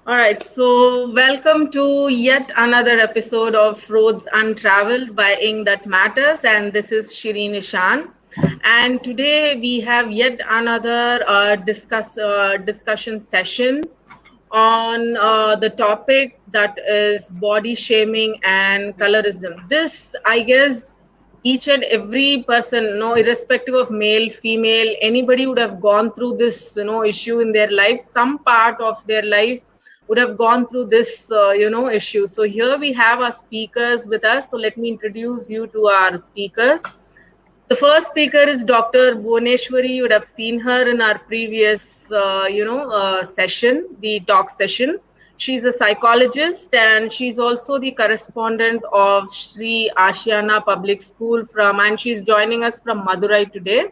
All right, so welcome to yet another episode of Roads Untraveled by InkthatMatters, and this is Shireen Eshan. And today we have yet another discussion session on the topic that is body shaming and colorism. This, I guess, each and every person, irrespective of male, female, anybody would have gone through this, issue in their life. Some part of their life would have gone through this, issue. So here we have our speakers with us. So let me introduce you to our speakers. The first speaker is Dr. Bhuvaneshwari. You would have seen her in our previous, session, the talk session. She's a psychologist and she's also the correspondent of Sri Ashiana Public School and she's joining us from Madurai today.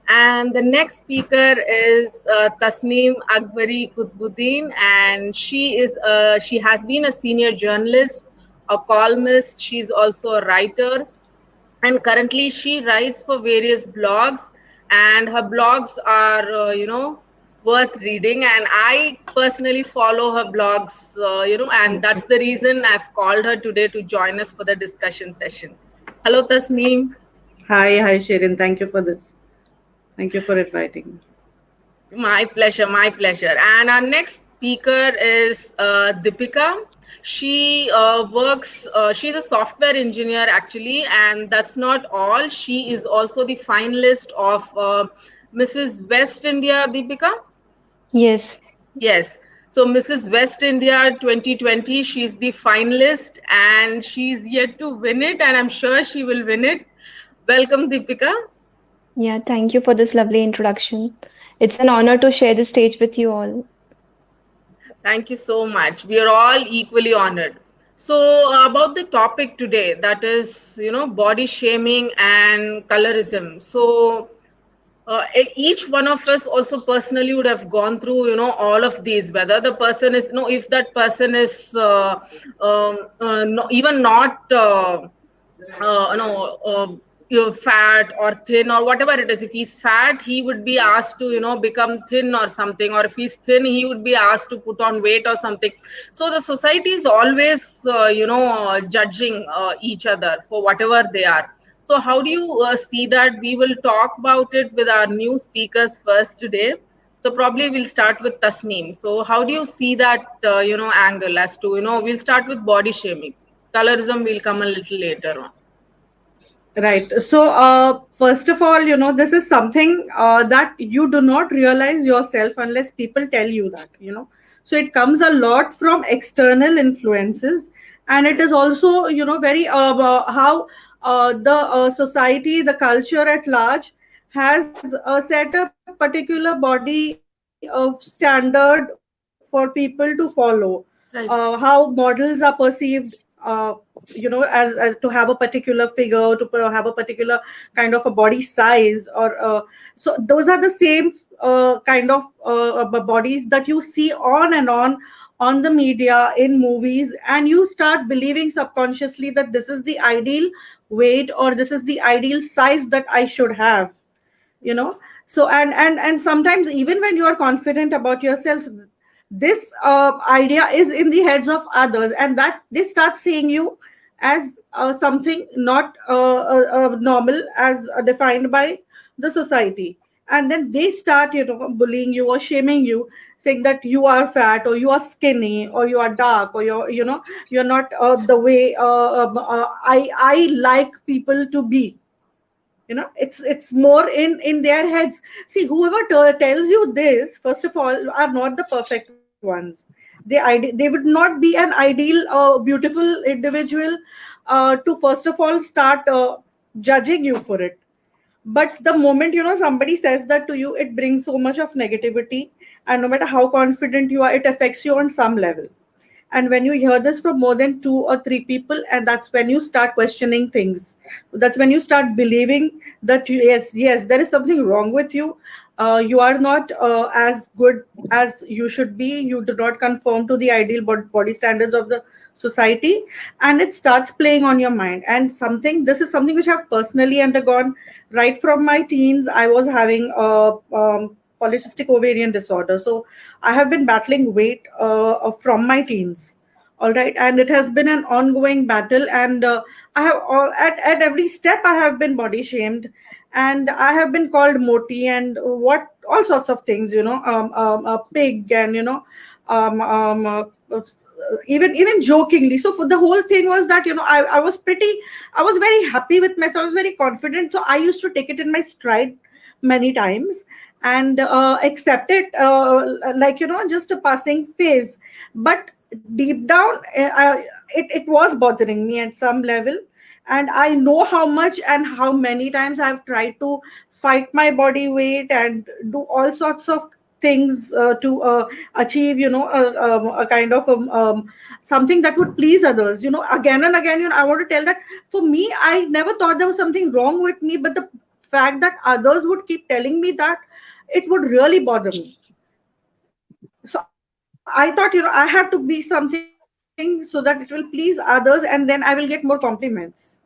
And the next speaker is Tasneem Akbari Kutubuddin, and she has been a senior journalist, a columnist. She's also a writer, and currently she writes for various blogs, and her blogs are worth reading, and I personally follow her blogs, and that's the reason I've called her today to join us for the discussion session. Hello, Tasneem. Hi, Shireen. Thank you for this. Thank you for inviting me. My pleasure, my pleasure. And our next speaker is Deepika. She's a software engineer actually, and that's not all. She is also the finalist of Mrs. West India, Deepika. Yes, Yes. So Mrs. West India 2020, she's the finalist and she's yet to win it, and I'm sure she will win it. Welcome, Deepika. yeah, thank you for this lovely introduction. It's an honor to share the stage with you all. Thank you so much. We are all equally honored. So, about the topic today, that is, body shaming and colorism. So, each one of us also personally would have gone through, all of these. Whether the person is, if that person is even not you're fat or thin or whatever it is. If he's fat, he would be asked to become thin or something, or if he's thin, he would be asked to put on weight or something. So the society is always judging each other for whatever they are. So how do you see that? We will talk about it with our new speakers first today. So probably we'll start with Tasneem. So how do you see that angle as to we'll start with body shaming. Colorism will come a little later on. Right. So, first of all, this is something that you do not realize yourself unless people tell you that. So, it comes a lot from external influences, and it is also, very how the society, the culture at large has set a particular body of standard for people to follow. Right. How models are perceived. As to have a particular figure, to have a particular kind of a body size, or so those are the same kind of bodies that you see on the media, in movies, and you start believing subconsciously that this is the ideal weight or this is the ideal size that I should have. So and sometimes, even when you are confident about yourself, this idea is in the heads of others, and that they start seeing you as something not normal, as defined by the society. And then they start bullying you or shaming you, saying that you are fat, or you are skinny, or you are dark, or you're not the way I like people to be. It's more in their heads. See, whoever tells you this, first of all, are not the perfect ones. They would not be an ideal beautiful individual to first of all start judging you for it. But the moment somebody says that to you, it brings so much of negativity, and no matter how confident you are, it affects you on some level. And when you hear this from more than two or three people, and that's when you start questioning things. That's when you start believing that yes, there is something wrong with you. You are not as good as you should be. You do not conform to the ideal body standards of the society, and it starts playing on your mind. And this is something which I've personally undergone. Right from my teens, I was having polycystic ovarian disorder. So I have been battling weight from my teens. All right, and it has been an ongoing battle, and I have at every step I have been body shamed, and I have been called moti and what all sorts of things, a pig, and um, um, uh, uh, even jokingly. So for the whole thing was that I was I was very happy with myself. I was very confident. So I used to take it in my stride many times and accept it like just a passing phase. But deep down, it was bothering me at some level, and I know how much and how many times I've tried to fight my body weight and do all sorts of things to achieve a kind of something that would please others, again and again. I want to tell that for me, I never thought there was something wrong with me, but the fact that others would keep telling me that, it would really bother me. So I thought, I have to be something so that it will please others, and then I will get more compliments.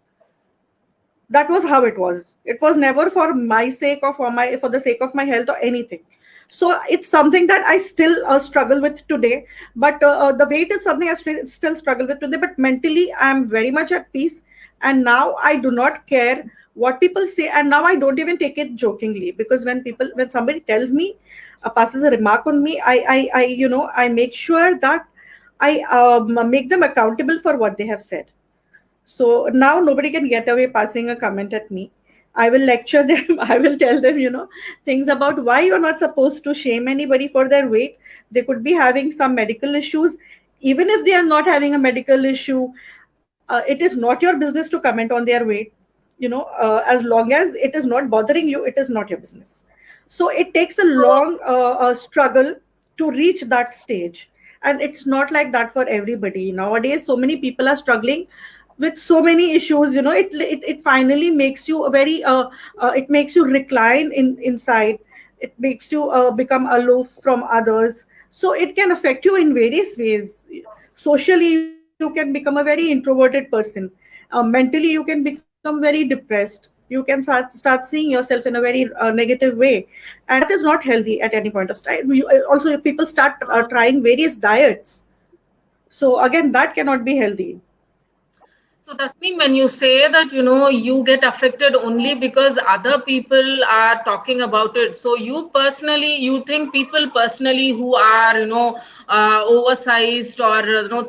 That was how it was. It was never for my sake or for the sake of my health or anything. So it's something that I still struggle with today. But the weight is something I still struggle with today. But mentally, I'm very much at peace. And now I do not care what people say. And now I don't even take it jokingly, because when somebody tells me, passes a remark on me, I make sure that I make them accountable for what they have said. So now nobody can get away passing a comment at me. I will lecture them. I will tell them, things about why you're not supposed to shame anybody for their weight. They could be having some medical issues. Even if they are not having a medical issue, it is not your business to comment on their weight. As long as it is not bothering you, it is not your business. So it takes a long struggle to reach that stage. And it's not like that for everybody. Nowadays, so many people are struggling with so many issues. It finally makes you a very it makes you recline inside. It makes you become aloof from others. So it can affect you in various ways. Socially, you can become a very introverted person. Mentally, you can become very depressed. You can start seeing yourself in a very negative way, and that is not healthy at any point of time. Also, people start trying various diets. So again, that cannot be healthy. So, Tasneem, when you say that, you get affected only because other people are talking about it. So, you think people personally who are, oversized or,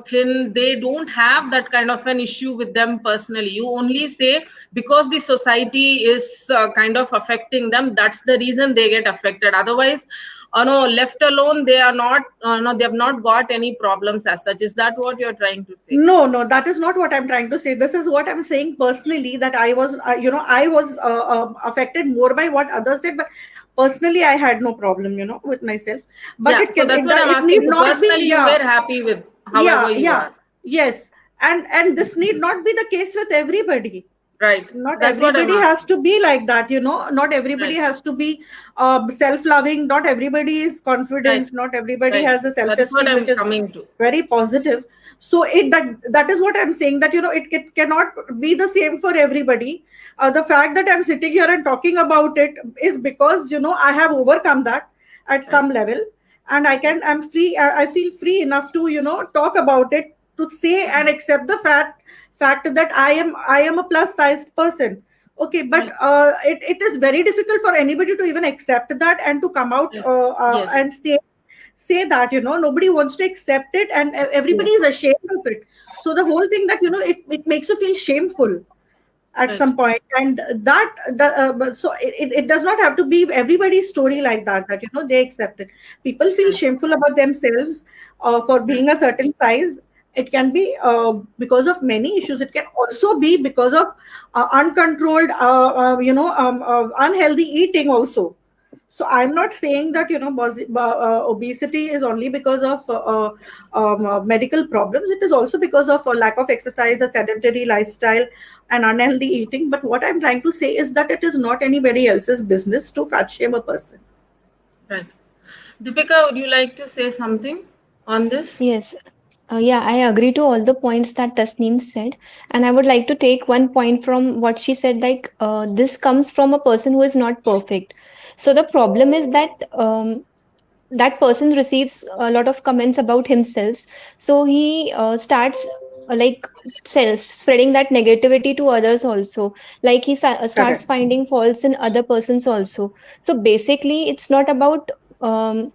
thin, they don't have that kind of an issue with them personally. You only say because the society is kind of affecting them, that's the reason they get affected. Otherwise, no, left alone, they are not, no, they have not got any problems as such. Is that what you're trying to say? No, that is not what I'm trying to say. This is what I'm saying personally, that I was, I was affected more by what others said, but personally, I had no problem, with myself. But Yeah, so that's what I'm it need asking. not be, Personally, you were happy with however you are. yes, and this need not be the case with everybody. Right. Not That's what I'm everybody has asking. to be like that. Not everybody Right. has to be self-loving. Not everybody is Right. confident. Not everybody Right. has a That is what self-esteem which I'm is coming to. very positive. So that is what I'm saying, that it cannot be the same for everybody. The fact that I'm sitting here and talking about it is because I have overcome that at Right. some level, and I'm free. I feel free enough to talk about it, to say and accept the fact that I am a plus sized person. Okay, but Right. it is very difficult for anybody to even accept that and to come out Right. Yes. and say that nobody wants to accept it, and everybody Yes. is ashamed of it. So the whole thing, that it makes you feel shameful at Right. some point. And so it does not have to be everybody's story like that they accept it. People feel Right. shameful about themselves for Right. being a certain size. It can be because of many issues. It can also be because of uncontrolled unhealthy eating also. So I'm not saying that obesity is only because of medical problems. It is also because of a lack of exercise, a sedentary lifestyle, and unhealthy eating. But what I'm trying to say is that it is not anybody else's business to fat shame a person. Right. Deepika, would you like to say something on this? Yes. Yeah, I agree to all the points that Tasneem said. And I would like to take one point from what she said, like, this comes from a person who is not perfect. So the problem is that that person receives a lot of comments about himself, so he starts like spreading that negativity to others also. Like he starts Correct. finding faults in other persons also. So basically it's not about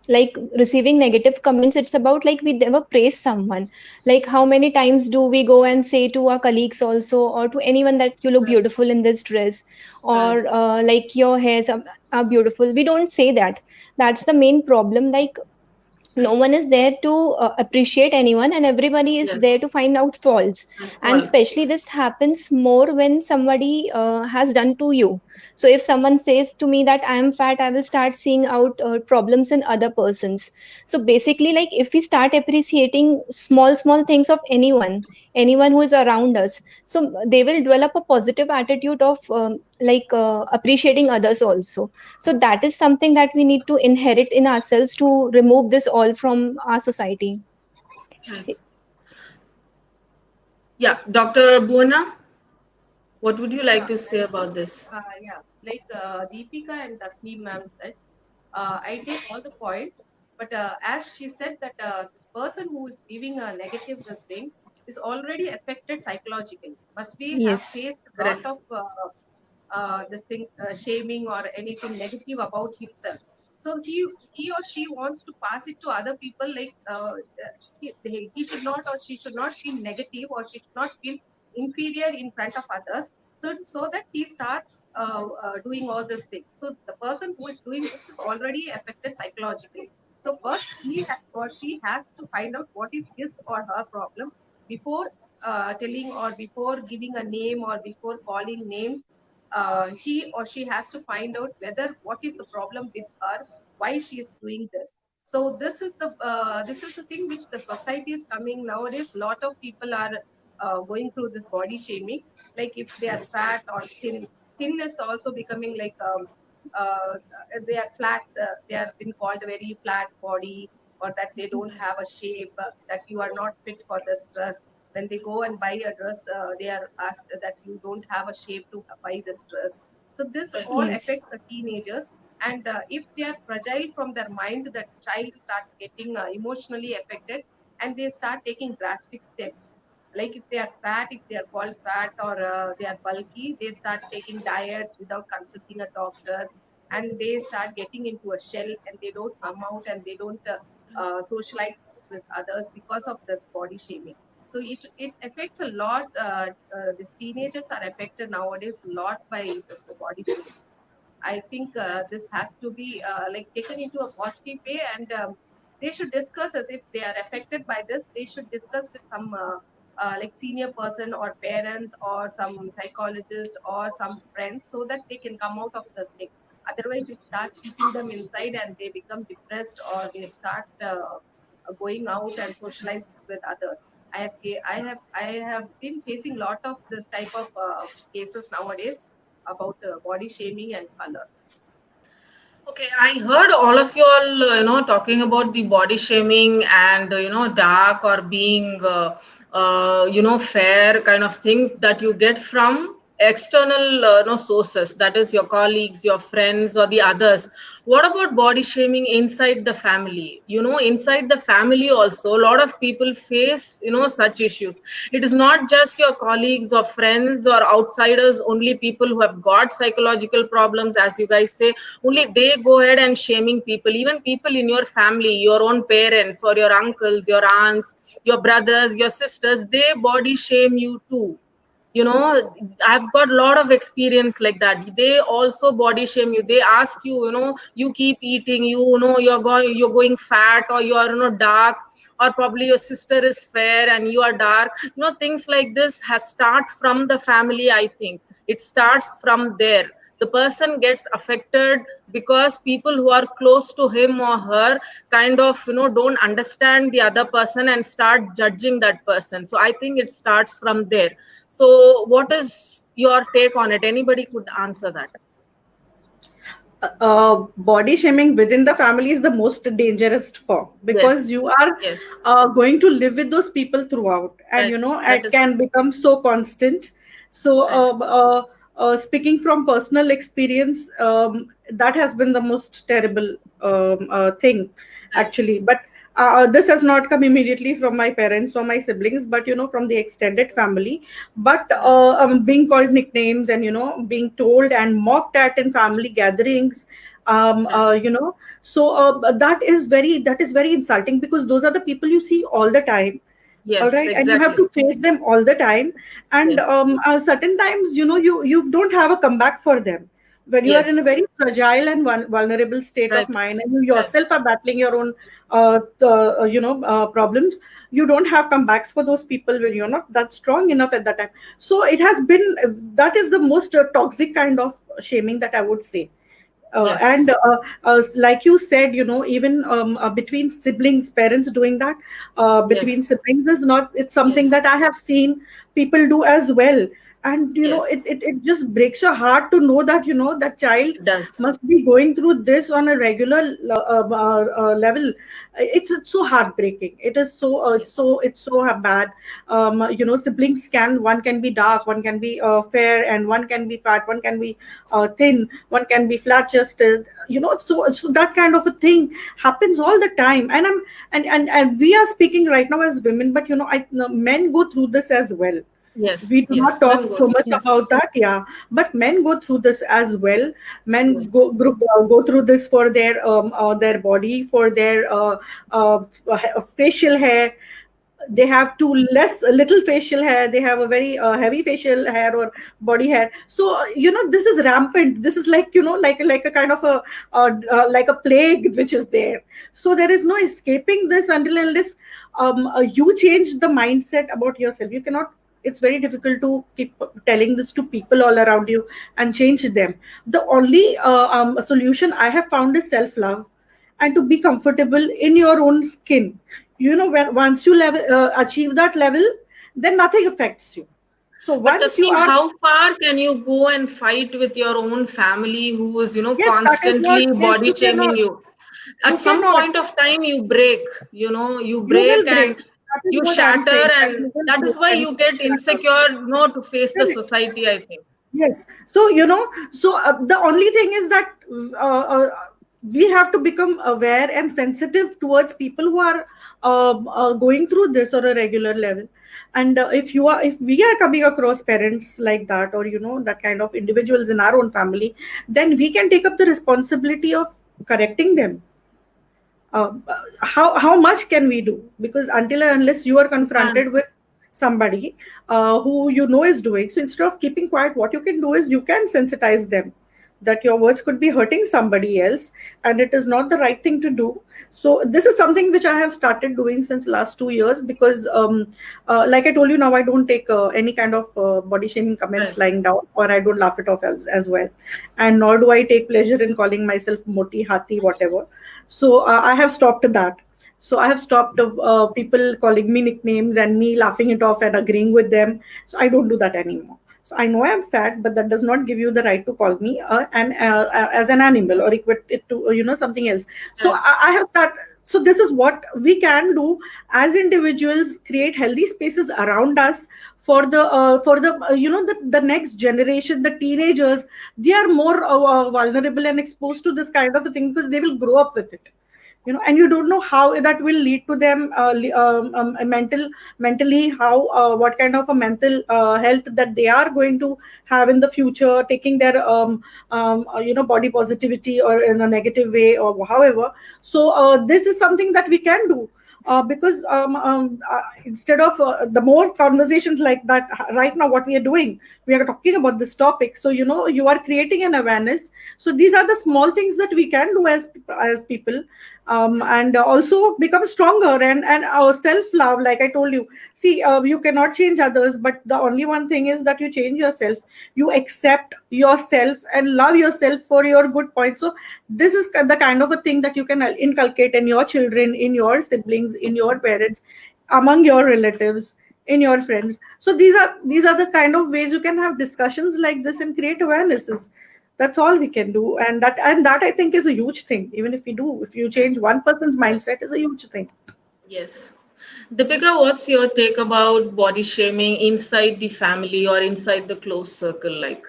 like receiving negative comments, it's about like we never praise someone. Like how many times do we go and say to our colleagues also, or to anyone, that you look Right. beautiful in this dress, Right. or like your hairs are beautiful. We don't say that. That's the main problem. Like no one is there to appreciate anyone, and everybody is Yes. there to find out faults. And And false. especially this happens more when somebody has done to you. So if someone says to me that I am fat, I will start seeing out problems in other persons. So basically, like if we start appreciating small things of anyone who is around us, so they will develop a positive attitude of appreciating others also. So that is something that we need to inherit in ourselves to remove this all from our society. Right. Yeah, Dr. Bhuvana, what would you like Yeah, to say about this? yeah. Like Deepika and Tasneem ma'am said, I take all the points, but as she said that this person who is giving a negative this thing is already affected psychologically. Must be have Yes. faced a lot Correct. of this thing, shaming or anything negative about himself. So he or she wants to pass it to other people. Like he should not or she should not feel negative, or she should not feel inferior in front of others. So that he starts doing all this thing. So the person who is doing this is already affected psychologically. So first or she has to find out what is his or her problem before telling, or before giving a name, or before calling names. He or she has to find out whether what is the problem with her, why she is doing this. So this is the thing which the society is coming nowadays. A lot of people are going through this body shaming. Like if they are fat or thin is also becoming like uh, they are flat. They are been called a very flat body, or that they don't have a shape. That you are not fit for this dress. When they go and buy a dress, they are asked that you don't have a shape to buy this dress. So this Right. all Yes. affects the teenagers. And if they are fragile from their mind, the child starts getting emotionally affected, and they start taking drastic steps. Like if they are fat, if they are called fat, or they are bulky, they start taking diets without consulting a doctor, and they start getting into a shell, and they don't come out, and they don't socialize with others because of this body shaming. So it affects a lot. These teenagers are affected nowadays a lot by this body shaming. I think this has to be like taken into a positive way, and they should discuss, as if they are affected by this. They should discuss with some like senior person, or parents, or some psychologist, or some friends, so that they can come out of this thing. Otherwise, it starts eating them inside, and they become depressed, or they start going out and socialize with others. I have been facing a lot of this type of cases nowadays about body shaming and color. Okay, I heard all of you all, talking about the body shaming and, dark or being, fair kind of things that you get from external, sources. That is your colleagues, your friends, or the others. What about body shaming inside the family? Inside the family also, a lot of people face, such issues. It is not just your colleagues or friends or outsiders, only people who have got psychological problems, as you guys say, only they go ahead and shaming people. Even people in your family, your own parents or your uncles, your aunts, your brothers, your sisters, they body shame you too. I've got a lot of experience like that. They also body shame you. They ask you, you keep eating, you're going fat, or you're dark, or probably your sister is fair and you are dark. Things like this has start from the family. I think it starts from there. The person gets affected because people who are close to him or her kind of don't understand the other person and start judging that person. So I think it starts from there. So what is your take on it? Anybody could answer that. Body shaming within the family is the most dangerous form, because Yes. you are Yes. going to live with those people throughout, and Right. That it is can become so constant. So right. speaking from personal experience, that has been the most terrible thing, actually. But this has not come immediately from my parents or my siblings, but from the extended family. But being called nicknames, and being told and mocked at in family gatherings, um, uh, you know so that is very insulting, because those are the people you see all the time. All Yes, right, and you have exactly. to face them all the time. And Yes, certain times, you don't have a comeback for them when you are in a yes, very fragile and vulnerable state of right, mind, and you right. yourself are battling your own problems. You don't have comebacks for those people when you're not that strong enough at that time. So it has been, that is the most toxic kind of shaming that I would say. And Yes, like you said, even between siblings, parents doing that between yes, siblings is not, it's something yes, that I have seen people do as well. And yes. it just breaks your heart to know that that child It does. must be going through this on a regular level. It's so heartbreaking. It is so Yes, it's so bad. Siblings one can be dark, one can be fair, and one can be fat, one can be thin, one can be flat chested. So that kind of a thing happens all the time. And I'm and we are speaking right now as women, but men go through this as well. yes, We do not yes. Men talk go so through much this. about that, yeah, but men go through this as well. Men Yes, go through this for their body, for their facial hair. They have too less little facial hair, they have a very heavy facial hair or body hair. So this is rampant. This is like like a kind of a like a plague which is there. So there is no escaping this until and unless you change the mindset about yourself. You cannot, it's very difficult to keep telling this to people all around you and change them. The only solution I have found is self love, and to be comfortable in your own skin. When once you achieve that level, then nothing affects you. So but once you Tasneem, are, how far can you go and fight with your own family who is, yes, that is not, constantly yes, body you shaming cannot, you? At you some cannot, point of time, you break, you you break will break. and That is you what I'm shatter, saying, that and you will that is break why and you you will get shatter. insecure, to face the Correct. society, I think. Yes. So, the only thing is that we have to become aware and sensitive towards people who are going through this on a regular level. And if we are coming across parents like that, or, that kind of individuals in our own family, then we can take up the responsibility of correcting them. How much can we do? Because until and unless you are You can. confronted with somebody who is doing, so instead of keeping quiet, what you can do is you can sensitize them that your words could be hurting somebody else, and it is not the right thing to do. So this is something which I have started doing since last 2 years, because like I told you, now I don't take any kind of body shaming comments Right. lying down, or I don't laugh it off as well. And nor do I take pleasure in calling myself moti, hati, whatever. So I have stopped that. So I have stopped people calling me nicknames and me laughing it off and agreeing with them. So I don't do that anymore. So I know I'm fat, but that does not give you the right to call me as an animal, or equate it to something else. So Right. I have started. So this is what we can do as individuals: create healthy spaces around us for the the next generation, the teenagers. They are more vulnerable and exposed to this kind of a thing, because they will grow up with it. And you don't know how that will lead to them mentally, how what kind of a mental health that they are going to have in the future, taking their body positivity or in a negative way, or however. So this is something that we can do, because instead of the more conversations like that, right now what we are doing, we are talking about this topic. So you are creating an awareness. So these are the small things that we can do as people, and also become stronger. And our self love, like I told you, see, you cannot change others, but the only one thing is that you change yourself. You accept yourself and love yourself for your good points. So this is the kind of a thing that you can inculcate in your children, in your siblings, in your parents, among your relatives, in your friends. So these are the kind of ways you can have discussions like this and create awarenesses. That's all we can do. And that I think is a huge thing. Even if you change one person's Right. mindset, is a huge thing. Yes. Deepika, what's your take about body shaming inside the family or inside the close circle? Like,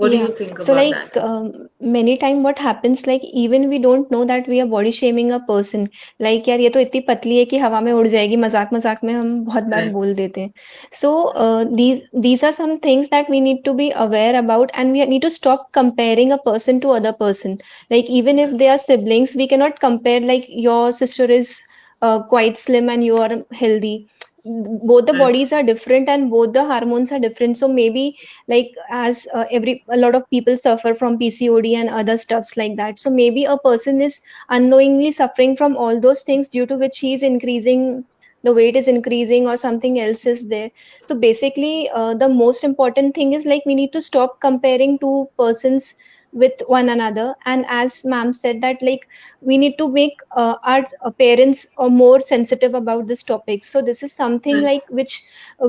What do Yeah, you think so about like that? many time what happens, like even we don't know that we are body shaming a person. Like यार ये तो इतनी पतली है कि हवा में उड़ जाएगी, मजाक मजाक में हम बहुत बार Right. बोल देते हैं. So these are some things that we need to be aware about, and we need to stop comparing a person to other person. Like even if they are siblings, we cannot compare like your sister is quite slim and you are healthy. Both the Right. bodies are different and both the hormones are different. So maybe like as every a lot of people suffer from PCOD and other stuffs like that, so maybe a person is unknowingly suffering from all those things due to which he is increasing, the weight is increasing or something else is there. So basically the most important thing is like we need to stop comparing two persons with one another. And as ma'am said that like we need to make our parents more sensitive about this topic. So this is something Right. like which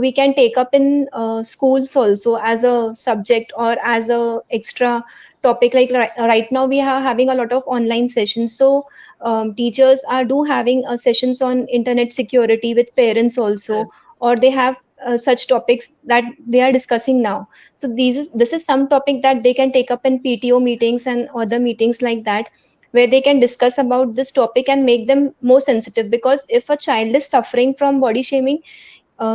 we can take up in schools also as a subject or as a extra topic. Like right now we are having a lot of online sessions, so teachers are do having sessions on internet security with parents also, Right. or they have such topics that they are discussing now. So this is some topic that they can take up in PTO meetings and other meetings like that, where they can discuss about this topic and make them more sensitive. Because if a child is suffering from body shaming,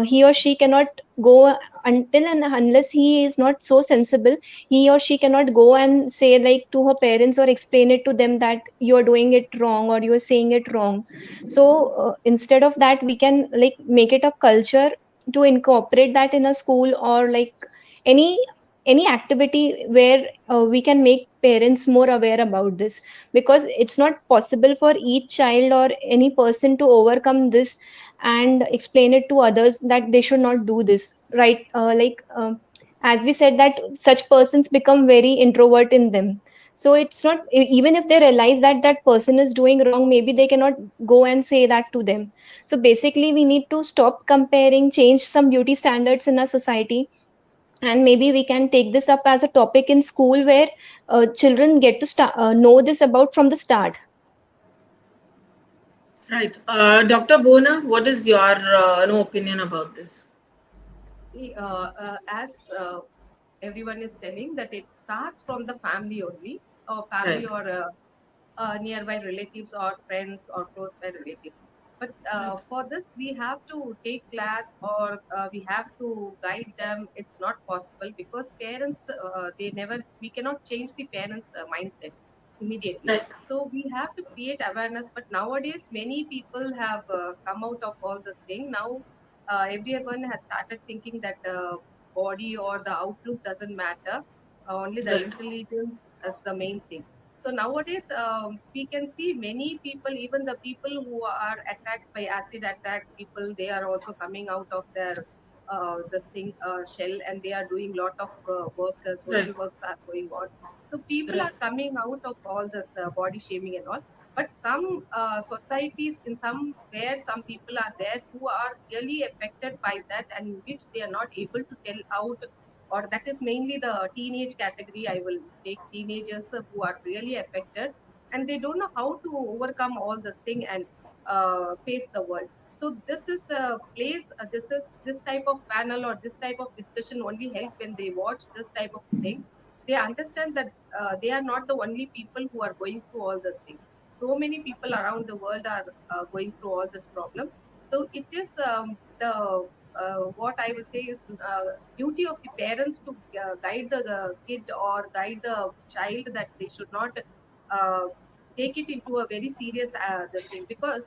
he or she cannot go until and unless he is not so sensible, he or she cannot go and say like to her parents or explain it to them that you are doing it wrong or you are saying it wrong. So instead of that, we can like make it a culture to incorporate that in a school, or like any any activity where we can make parents more aware about this. Because it's not possible for each child or any person to overcome this and explain it to others that they should not do this, right? As we said that such persons become very introvert in them. So it's not even if they realize that that person is doing wrong, maybe they cannot go and say that to them. So basically we need to stop comparing, change some beauty standards in our society, and maybe we can take this up as a topic in school where children get to start know this about from the start. Right. Dr. Bona, what is your no opinion about this? See, as everyone is telling that it starts from the family only, or family, Right. or nearby relatives or friends or close by relatives. But Right. for this, we have to take class, or we have to guide them. It's not possible because parents, they never, we cannot change the parents' mindset immediately. Right. So we have to create awareness. But nowadays, many people have come out of all this thing. Now, everyone has started thinking that body or the outlook doesn't matter. Only the Right. intelligence is the main thing. So nowadays, we can see many people, even the people who are attacked by acid attack people, they are also coming out of their this thing shell, and they are doing lot of work, Right. social works are going on. So people Right. are coming out of all this body shaming and all. But some societies, in some where some people are there who are really affected by that, and in which they are not able to tell out, or that is mainly the teenage category. I will take teenagers who are really affected, and they don't know how to overcome all this thing and face the world. So this is the place. This is this type of panel or this type of discussion only help when they watch this type of thing. They understand that they are not the only people who are going through all this thing. So many people around the world are going through all this problem. So it is the what I will say is duty of the parents to guide the kid or guide the child, that they should not uh, take it into a very serious the thing. Because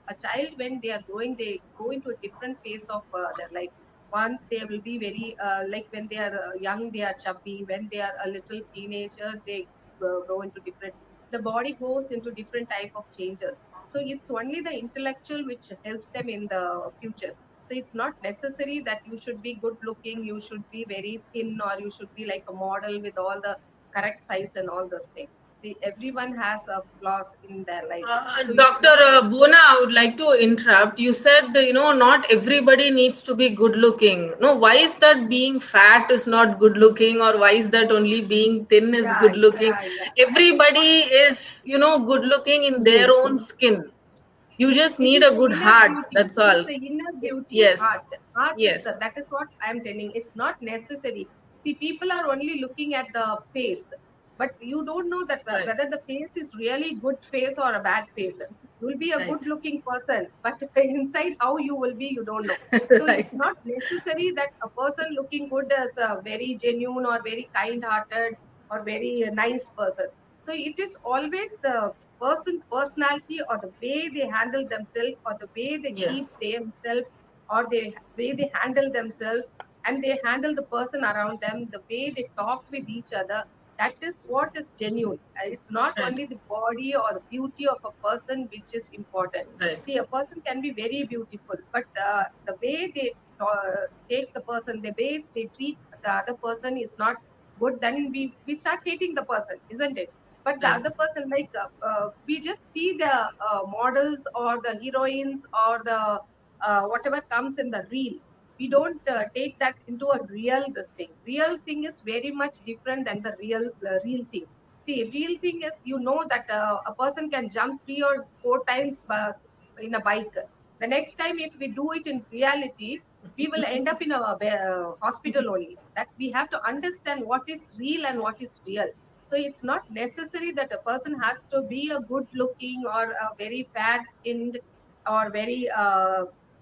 a child, when they are growing, they go into a different phase of their life. Once they will be very like when they are young, they are chubby. When they are a little teenager, they grow into different, the body goes into different type of changes. So it's only the intellectual which helps them in the future. So it's not necessary that you should be good looking, you should be very thin, or you should be like a model with all the correct size and all those things. See, everyone has a flaws in their life. So it's Dr. not Bona, I would like to interrupt. You said, not everybody needs to be good looking. No, why is that being fat is not good looking, or why is that only being thin is yeah, good looking? yeah, yeah. Everybody is, good looking in their Yes, own skin. You just It need is a the good inner heart. beauty. That's It is all. the inner beauty heart. Yes. Heart is the, Yes. that is what I am telling. It's not necessary. See, people are only looking at the face, but you don't know that Right. whether the face is really good face or a bad face. You will be a good Right. looking person, but inside how you will be, you don't know. So Right. it's not necessary that a person looking good is a very genuine or very kind hearted or very nice person. So it is always the person personality or the way they handle themselves or the way they keep Yes. themselves or the way they handle themselves and they handle the person around them, the way they talk with each other. That is what is genuine. It's not Right. only the body or the beauty of a person which is important. Right. See, a person can be very beautiful, but the way they take the person, the way they treat the other person is not good. Then we start hating the person, isn't it? But the Right. other person, like we just see the models or the heroines or the whatever comes in the reel. We don't take that into a real this thing. Real thing is very much different than the real thing. See, real thing is, you know, that a person can jump 3 or 4 times in a bike. The next time, if we do it in reality, we will end up in a hospital only. That we have to understand what is real and what is real. So it's not necessary that a person has to be a good looking or a very fair skinned or very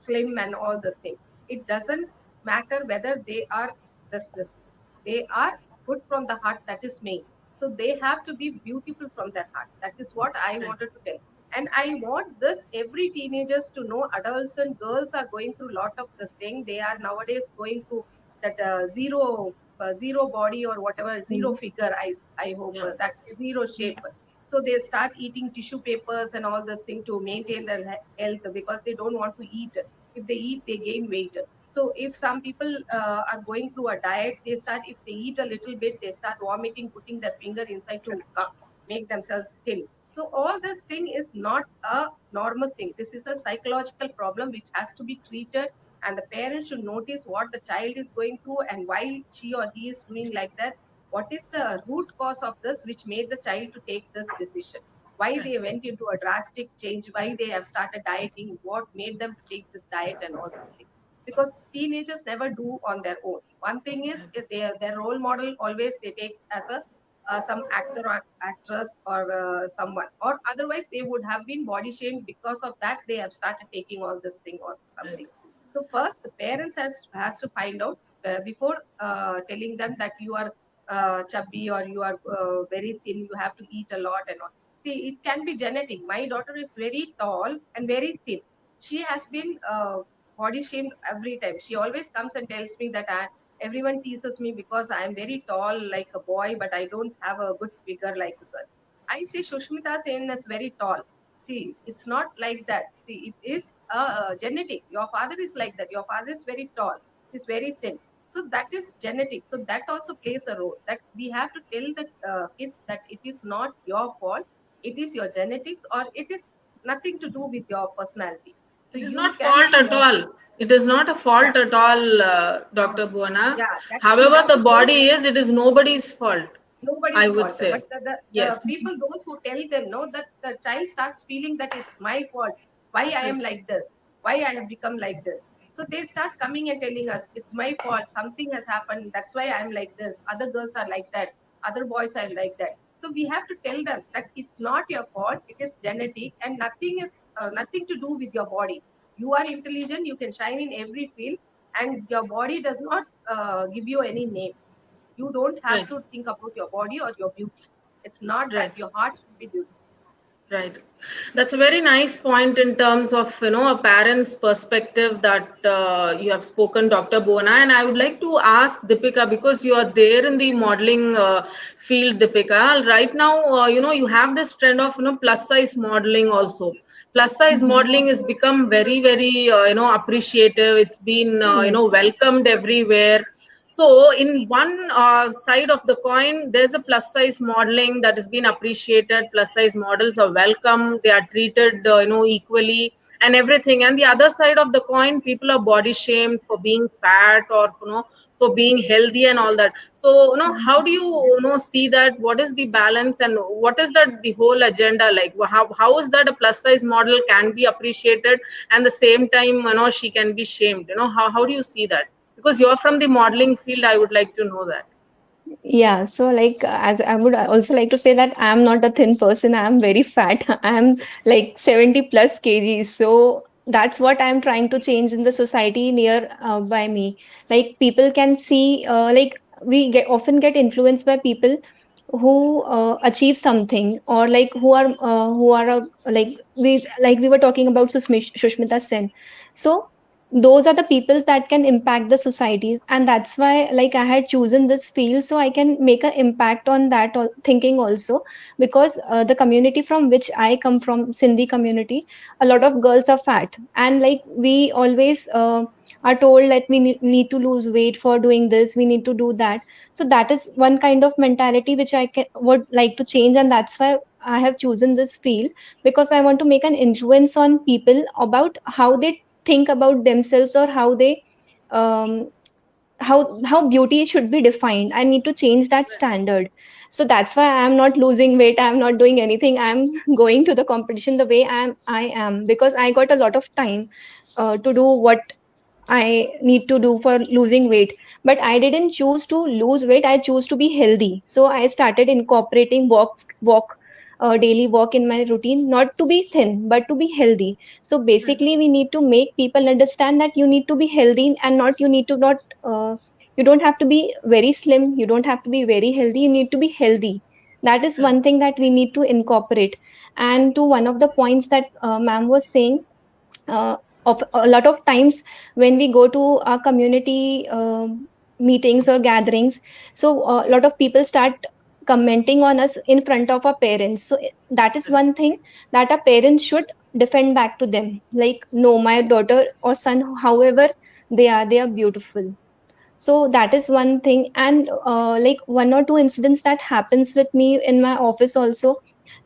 slim and all this thing. It doesn't matter whether they are this. They are good from the heart. That is main. So they have to be beautiful from their heart. That is what I Right. wanted to tell. And I want this every teenagers to know. Adults and girls are going through a lot of this thing. They are nowadays going through that zero body or whatever, zero Mhm. figure. I hope Yeah. that zero shape. So they start eating tissue papers and all this thing to maintain their health because they don't want to eat. If they eat, they gain weight. So if some people are going through a diet, they start, if they eat a little bit, they start vomiting, putting their finger inside to make themselves thin. So all this thing is not a normal thing. This is a psychological problem which has to be treated, and the parents should notice what the child is going through and why she or he is doing like that. What is the root cause of this which made the child to take this decision? Why Right. they went into a drastic change? Why they have started dieting? What made them to take this diet and all these things? Because teenagers never do on their own. One thing is, if their role model always they take as a some actor or actress or someone, or otherwise they would have been body shamed. Because of that they have started taking all this thing or Right. something. So first the parents has to find out before telling them that you are chubby or you are very thin, you have to eat a lot and all. See, it can be genetic. My daughter is very tall and very thin. She has been body shamed every time. She always comes and tells me that everyone teases me because I am very tall like a boy, but I don't have a good figure like a girl. I say Shushmita Sen is very tall. See, it's not like that. See, it is genetic. Your father is like that. Your father is very tall, is very thin. So that is genetic. So that also plays a role. That we have to tell the kids that it is not your fault. It is your genetics, or it is nothing to do with your personality. So It is you not can fault be at all. It is not a yeah, fault at all, Dr. Bhuwana. yeah, that we However, have the to tell body them. is, it is nobody's fault, I Nobody's would fault. But say. the Yes. people, those who tell them, know that the child starts feeling that it's my fault. Why I am Right. like this? Why I have become like this? So they start coming and telling us, it's my fault. Something has happened. That's why I'm like this. Other girls are like that. Other boys are like that. So we have to tell them that it's not your fault. It is genetic, and nothing to do with your body. You are intelligent. You can shine in every field, and your body does not give you any name. You don't have Right. to think about your body or your beauty. It's not that. Right. Your heart should be beautiful. Right. That's a very nice point in terms of, a parent's perspective that you have spoken, Dr. Bona. And I would like to ask Deepika, because you are there in the modeling field, Deepika. Right now, you have this trend of, plus size modeling also. Plus size modeling has become very, very, appreciative. It's been, Yes. welcomed everywhere. So, in one side of the coin, there's a plus size modeling that has been appreciated. Plus size models are welcome; they are treated, equally, and everything. And the other side of the coin, people are body shamed for being fat or for being healthy and all that. So, how do you, see that? What is the balance, and what is that the whole agenda like? How is that a plus size model can be appreciated and the same time, she can be shamed? How do you see that? Because you're from the modeling field, I would like to know that. Yeah, so like as I would also like to say that I'm not a thin person, I'm very fat. I'm like 70 plus kgs. So that's what I'm trying to change in the society near by me. Like people can see, like often get influenced by people who achieve something, or like who are like we were talking about Sushmita Sen. So those are the peoples that can impact the societies, and that's why like I had chosen this field, so I can make an impact on that thinking also. Because the community from which I come from, Sindhi community, a lot of girls are fat, and like we always are told that we need to lose weight for doing this, we need to do that. So that is one kind of mentality which would like to change, and that's why I have chosen this field, because I want to make an influence on people about how they think about themselves, or how they um, how beauty should be defined. I need to change that standard. So that's why I'm not losing weight, I'm not doing anything, I'm going to the competition the way I am, because I got a lot of time to do what I need to do for losing weight. But I didn't choose to lose weight, I chose to be healthy. So I started incorporating daily walk in my routine, not to be thin, but to be healthy. So basically, we need to make people understand that you need to be healthy, and not you need to not you don't have to be very slim, you don't have to be very healthy, you need to be healthy. That is one thing that we need to incorporate. And to one of the points that ma'am was saying, uh, of a lot of times when we go to our community meetings or gatherings, so a lot of people start commenting on us in front of our parents. So that is one thing that our parents should defend back to them, like, no, my daughter or son, however they are beautiful. So that is one thing. And like one or two incidents that happens with me in my office also,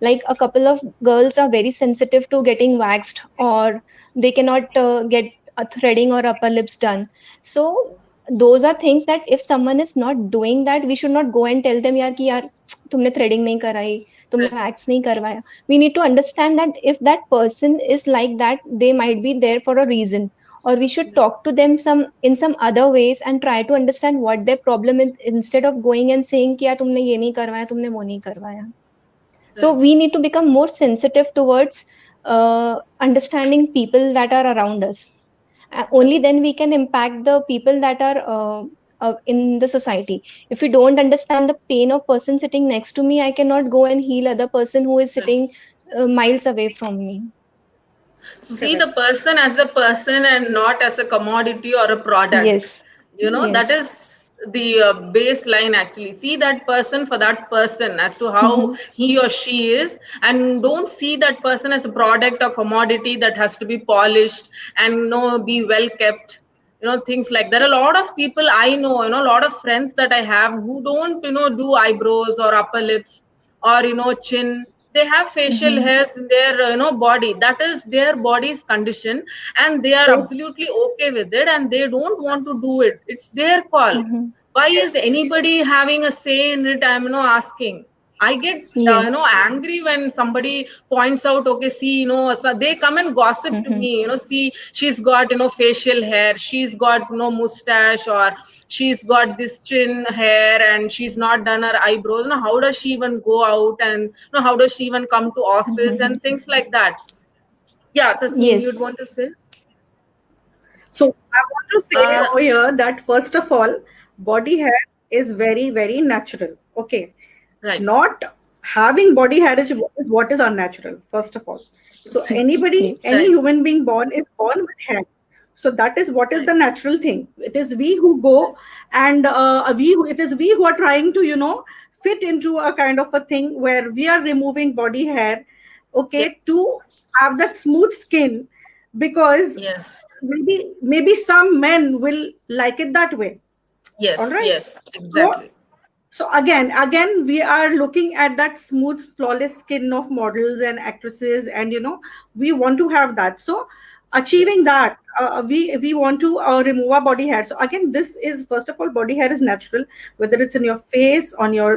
like a couple of girls are very sensitive to getting waxed, or they cannot get a threading or upper lips done. So those are things that if someone is not doing that, we should not go and tell them, yaar, ki yaar, तुमने threading नहीं कराई, तुमने wax नहीं करवाया. We need to understand that if that person is like that, they might be there for a reason, or we should talk to them some in some other ways and try to understand what their problem is, instead of going and saying कि यार तुमने ये नहीं करवाया, तुमने वो नहीं करवाया. So we need to become more sensitive towards understanding people that are around us. Only then we can impact the people that are in the society. If we don't understand the pain of person sitting next to me, I cannot go and heal other person who is sitting miles away from me. So see the person as a person and not as a commodity or a product. Yes. That Yes. is the baseline actually. See that person for that person as to how Mhm. he or she is, and don't see that person as a product or commodity that has to be polished and be well kept. Things like that. A lot of people I know, a lot of friends that I have who don't do eyebrows or upper lips or chin. They have facial Mhm. hairs in their body. That is their body's condition, and they are So, absolutely okay with it, and they don't want to do it. It's their call. Mhm. Why is yes. anybody having a say in it? I'm asking. I get Yes. angry when somebody points out, okay, see, so they come and gossip to Mhm. me, see, she's got facial hair, she's got mustache, or she's got this chin hair, and she's not done her eyebrows. How does she even go out, and how does she even come to office, Mhm. and things like that. Yeah, Tasneem, you'd Yes. want to say? So I want to say uh, over here that first of all, body hair is very, very natural. Okay. right. Not having body hair is what is unnatural, first of all. So anybody, Yes. any Right. human being born is born with hair. So that is what is Right. the natural thing. It is we who go and it is we who are trying to fit into a kind of a thing where we are removing body hair, Yeah. okay, to have that smooth skin, because Yes. maybe some men will like it that way. All Yes. right. Yes. So Exactly. again, we are looking at that smooth, flawless skin of models and actresses, and we want to have that. So, achieving Yes. that, we want to remove our body hair. So again, this is first of all, body hair is natural, whether it's in your face, on your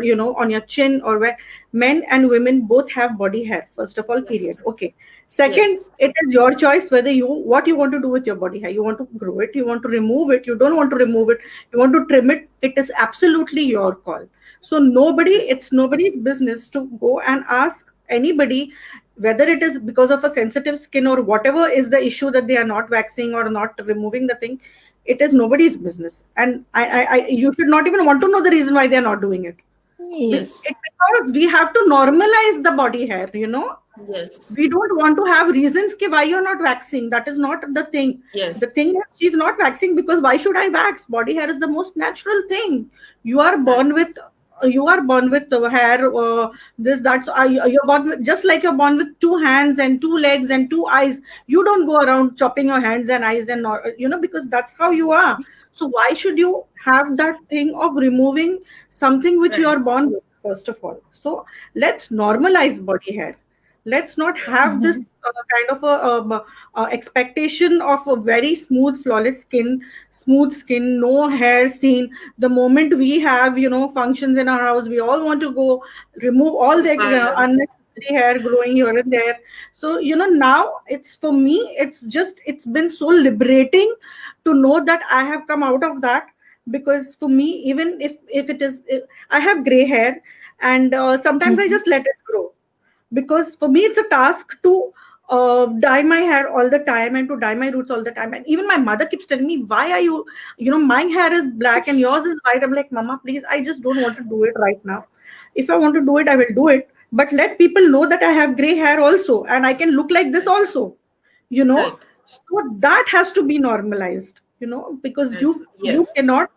on your chin, or where men and women both have body hair. First of all, Yes. period. Okay. Second, Yes. it is your choice whether what you want to do with your body hair. You want to grow it, you want to remove it, you don't want to remove it, you want to trim it. It is absolutely your call. So it's nobody's business to go and ask anybody whether it is because of a sensitive skin or whatever is the issue that they are not waxing or not removing the thing. It is nobody's business, and you should not even want to know the reason why they are not doing it. Yes. It's because we have to normalize the body hair, Yes. we don't want to have reasons ki why you're not waxing. That is not the thing. Yes. The thing is she's not waxing because why should I wax? Body hair is the most natural thing. You are Right. born with the hair, this that's you're born with, just like you're born with two hands and two legs and two eyes. You don't go around chopping your hands and eyes and not, because that's how you are. So why should you have that thing of removing something which you Right. are born with, first of all? So let's normalize body hair. Let's not have this Mhm. kind of expectation of a very smooth flawless skin, no hair seen. The moment we have functions in our house, we all want to go remove all the Fire. unnecessary hair growing here and there. So now it's, for me, it's been so liberating to know that I have come out of that. Because for me, even if I have gray hair, and sometimes I Mhm. just let it grow, because for me it's a task to dye my hair all the time and to dye my roots all the time. And even my mother keeps telling me, why are you, my hair is black and yours is white. I'm like, mama, please, I just don't want to do it right now. If I want to do it, I will do it, but let people know that I have gray hair also and I can look like this Right. also, you know Right. so that has to be normalized, because Right. you Yes. cannot,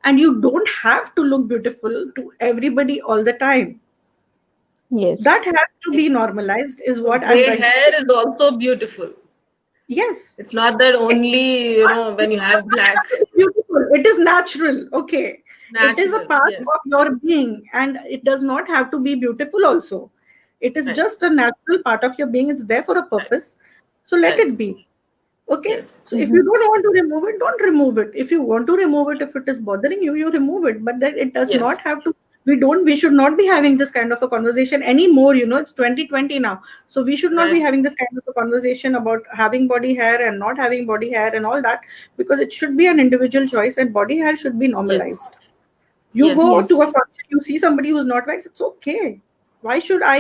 and you don't have to look beautiful to everybody all the time. Yes. That has to be normalized, is So what I'm gray trying to hair say. is also beautiful. Yes. It's not that It only, when you have doesn't black. have to be beautiful. It is natural. Okay. It's It is a natural. part Yes. of your being, and it does not have to be beautiful also. It is Right. just a natural part of your being. It's there for a Right. purpose. So let Right. it be. Okay. Yes. So if you Mhm. don't want to remove it, don't remove it. If you want to remove it, if it is bothering you, you remove it. But then it does not Yes. have to. We should not be having this kind of a conversation anymore. It's 2020 now. So we should not be Right. having this kind of a conversation about having body hair and not having body hair and all that, because it should be an individual choice and body hair should be Yes. normalized. You go Yes. to Yes. a function, you see somebody who's not waxed, it's okay. Why should I,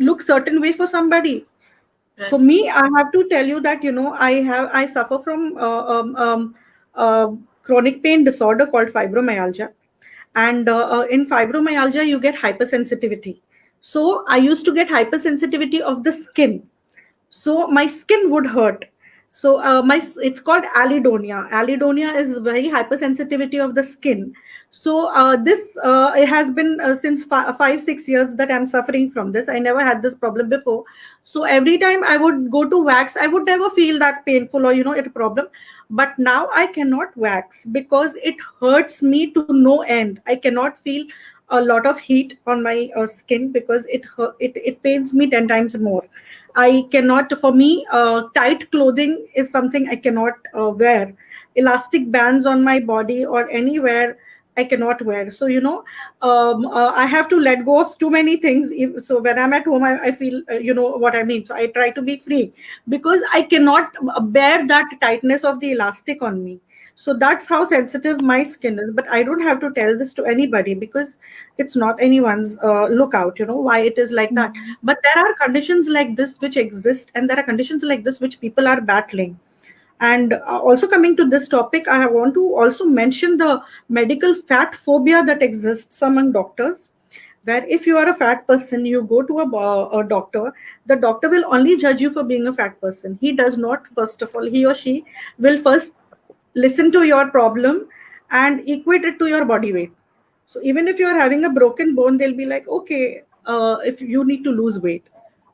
look certain way for somebody? For Right. me, I have to tell you that I suffer from uh, chronic pain disorder called fibromyalgia. And in fibromyalgia you get hypersensitivity. So I used to get hypersensitivity of the skin, so my skin would hurt. So it's called allodonia is very hypersensitivity of the skin. So this it has been since 5-6 years that I'm suffering from this. I never had this problem before. So every time I would go to wax, I would never feel that painful or it a problem. But now I cannot wax because it hurts me to no end. I cannot feel a lot of heat on my skin because it pains me 10 times more. I cannot, for me, tight clothing is something I cannot wear. Elastic bands on my body or anywhere I cannot wear. So, I have to let go of too many things. So, when I'm at home, I feel, you know what I mean. So, I try to be free because I cannot bear that tightness of the elastic on me. So that's how sensitive my skin is. But I don't have to tell this to anybody because it's not anyone's lookout, why it is like that. Mhm. But there are conditions like this which exist, and there are conditions like this which people are battling. And also coming to this topic, I want to also mention the medical fat phobia that exists among doctors. Where if you are a fat person, you go to a doctor, the doctor will only judge you for being a fat person. He does not, first of all, he or she will first listen to your problem and equate it to your body weight. So even if you're having a broken bone, they'll be like, okay, if you need to lose weight.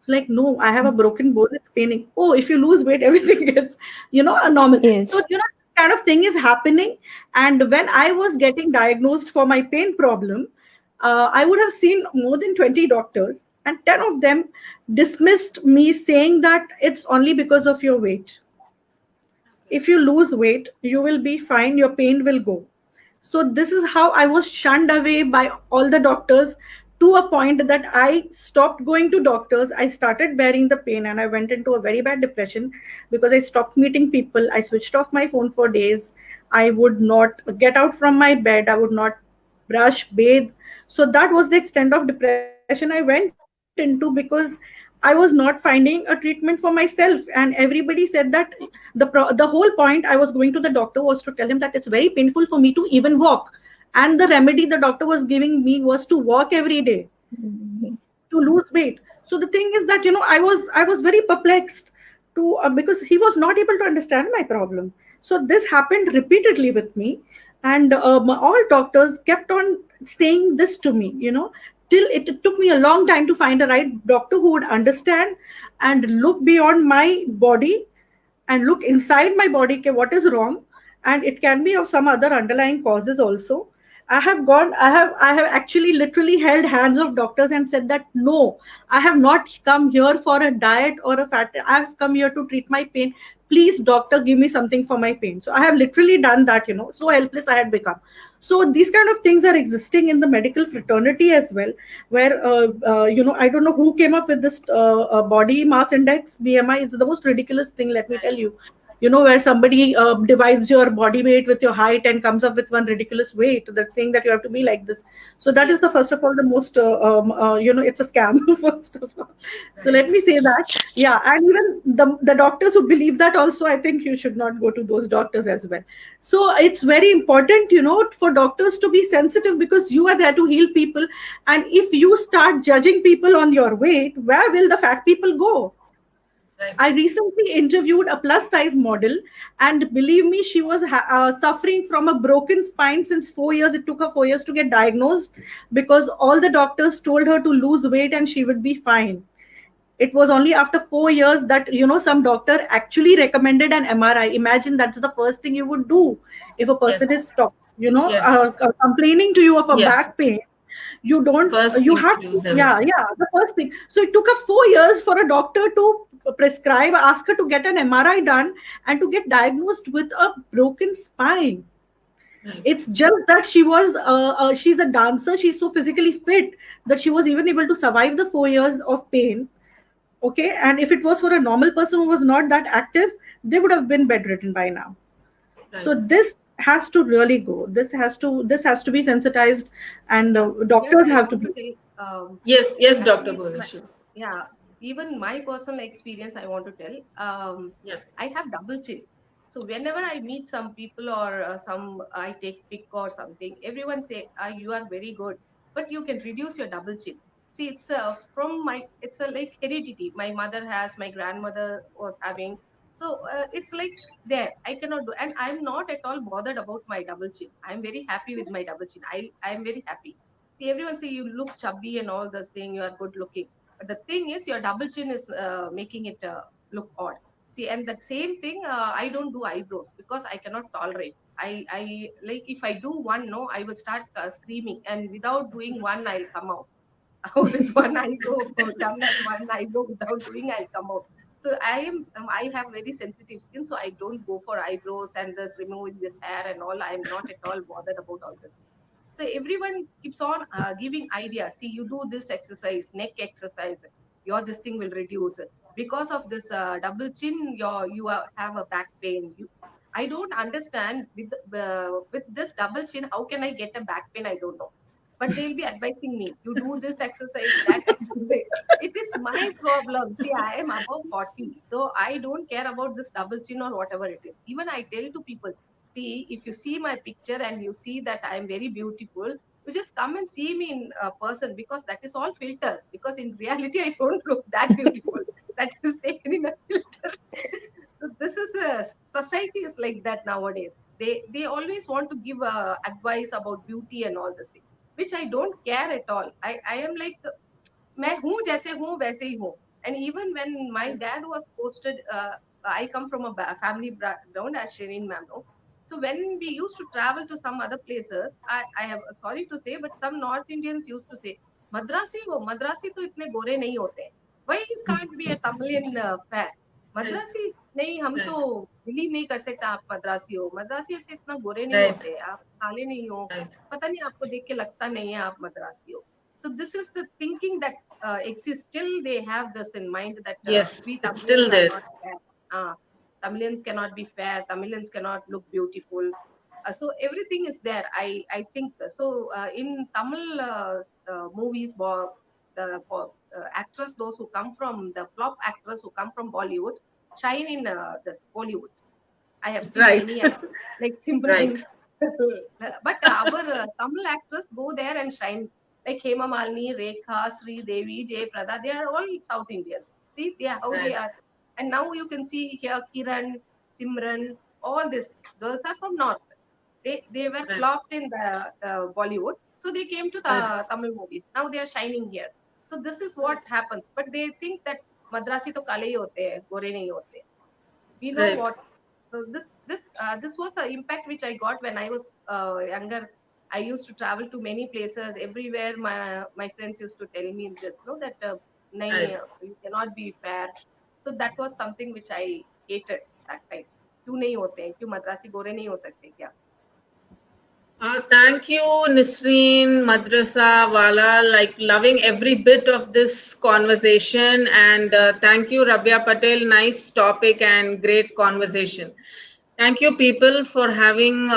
Like, no, I have a broken bone, it's paining. Oh, if you lose weight, everything gets, a normal. So, Yes. this kind of thing is happening. And when I was getting diagnosed for my pain problem, I would have seen more than 20 doctors, and 10 of them dismissed me saying that it's only because of your weight. If you lose weight, you will be fine, your pain will go. So this is how I was shunned away by all the doctors to a point that I stopped going to doctors. I started bearing the pain and I went into a very bad depression because I stopped meeting people. I switched off my phone for days. I would not get out from my bed. I would not brush, bathe. So that was the extent of depression I went into because I was not finding a treatment for myself. And everybody said that the whole point I was going to the doctor was to tell him that it's very painful for me to even walk. And the remedy the doctor was giving me was to walk every day Mhm. to lose weight. So the thing is that I was very perplexed to because he was not able to understand my problem. So this happened repeatedly with me, and all doctors kept on saying this to me, till it took me a long time to find a right doctor who would understand and look beyond my body and look inside my body, okay, what is wrong. And it can be of some other underlying causes also. I have actually literally held hands of doctors and said that no, I have not come here for a diet or a fat, I have come here to treat my pain. Please doctor, give me something for my pain. So I have literally done that, so helpless I had become. So these kind of things are existing in the medical fraternity as well, where I don't know who came up with this body mass index, BMI. It's the most ridiculous thing, let me tell you. Where somebody divides your body weight with your height and comes up with one ridiculous weight that's saying that you have to be like this. So that is the Yes. first of all the most it's a scam first of all. So let Right. me say that. Yeah, and even the doctors who believe that also, I think you should not go to those doctors as well. So it's very important, for doctors to be sensitive, because you are there to heal people. And if you start judging people on your weight, where will the fat people go? Right. I recently interviewed a plus size model, and believe me, she was suffering from a broken spine since 4 years. It took her 4 years to get diagnosed because all the doctors told her to lose weight and she would be fine. It was only after 4 years that some doctor actually recommended an MRI. Imagine, that's the first thing you would do if a person Yes. is Yes. complaining to you of a Yes. back pain. You The don't first you thing have to to, lose yeah, everything. yeah, the first thing. So it took her 4 years for a doctor to prescribe, ask her to get an MRI done and to get diagnosed with a broken spine. Right. It's just that she's a dancer, she's so physically fit that she was even able to survive the 4 years of pain. Okay, and if it was for a normal person who was not that active, they would have been bedridden by now. So Right. this has to really go, this has to be sensitized, and Yeah, here doctors I have to want be. to tell. Yes. Yes, Dr. Actually, Bhuvaneshwar. yeah, even my personal experience, I want to tell. Yeah. I have double chin. So whenever I meet some people or I take pic or something, everyone say, "You are very good, but you can reduce your double chin." See, it's it's a like heredity. My mother has, my grandmother was having. So it's like there. I cannot do, and I'm not at all bothered about my double chin. I'm very happy with my double chin. I'm very happy. See, everyone say you look chubby and all this thing. You are good looking, but the thing is, your double chin is making it look odd. See, and that same thing, I don't do eyebrows because I cannot tolerate. I like if I do one, no, I will start screaming, and without doing one, I'll come out. With one eyebrow done and one eyebrow without doing, I'll come out. So I have very sensitive skin, so I don't go for eyebrows and this removing this hair and all. I'm not at all bothered about all this. So everyone keeps on giving ideas. See, you do this exercise, neck exercise, your this thing will reduce. Because of this double chin, have a back pain. I don't understand with this double chin. How can I get a back pain? I don't know. But they'll be advising me. You do this exercise, that exercise. It is my problem. See, I am above 40, so I don't care about this double chin or whatever it is. Even I tell to people, see, if you see my picture and you see that I am very beautiful, you just come and see me in person, because that is all filters. Because in reality, I don't look that beautiful. That is taken in a filter. So this is a society is like that nowadays. They always want to give advice about beauty and all this thing, which I don't care at all. I am like, मैं हूँ जैसे हूँ वैसे ही हूँ. And even when my dad was posted, I come from a family background, as Shireen ma'am know. So when we used to travel to some other places, I have sorry to say, but some North Indians used to say, Madrasi हो, Madrasi तो इतने गोरे नहीं होते. Why you can't be a Tamilian fair? Right. Madrasi नहीं, हम तो Right. Believe नहीं कर सकते आप मद्रासी हो. मद्रासी ऐसे इतना गोरे नहीं Right. होते, आप काले नहीं हो. Right. पता नहीं आपको देख के लगता नहीं है आप मद्रासी हो. So this is the thinking that exists. Still, they have this in mind that Yes, we it's still Tamilians are there. not fair. Tamilians cannot be fair. Tamilians cannot look beautiful. So everything is there. I think so. In Tamil movies, actors, those who come from the flop actors who come from Bollywood, shine in this Bollywood. I have seen Right. many actors like Right. Simran. But our Tamil actors go there and shine. Like Hema Malini, Rekha, Sri Devi, Jay Prada, they are all South Indians. See, they are how they Right. are. And now you can see here Kiran, Simran, all these girls are from North. They were Right. flopped in the Bollywood, so they came to Right. the Tamil movies. Now they are shining here. So this is what happens. But they think that Madrasi to kale hi hote hai, gore nahi hote. We know Right. what this was the impact which I got when I was younger. I used to travel to many places. Everywhere, my friends used to tell me this, no, that Right. nahi, you cannot be fair. So that was something which I hated that time. क्यों नहीं होते हैं क्यों मद्रासी गोरे नहीं हो सकते क्या Thank you, Nisreen, Madrasa Wala, like loving every bit of this conversation. And thank you, Rabia Patel. Nice topic and great conversation. Thank you, people, for having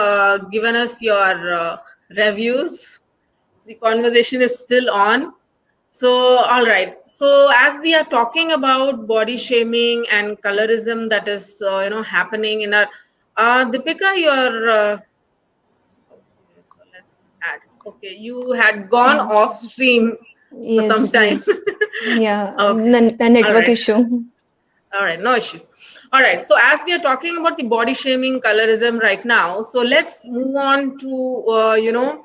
given us your reviews. The conversation is still on. So, all right. So, as we are talking about body shaming and colorism that is, happening in our, Deepika, your okay, so let's add. Okay, you had gone Yeah. off stream for some Yes, time. yes. Yeah, Okay, the all network right. issue. All right, no issues. All right, so as we are talking about the body shaming colorism right now, so let's move on to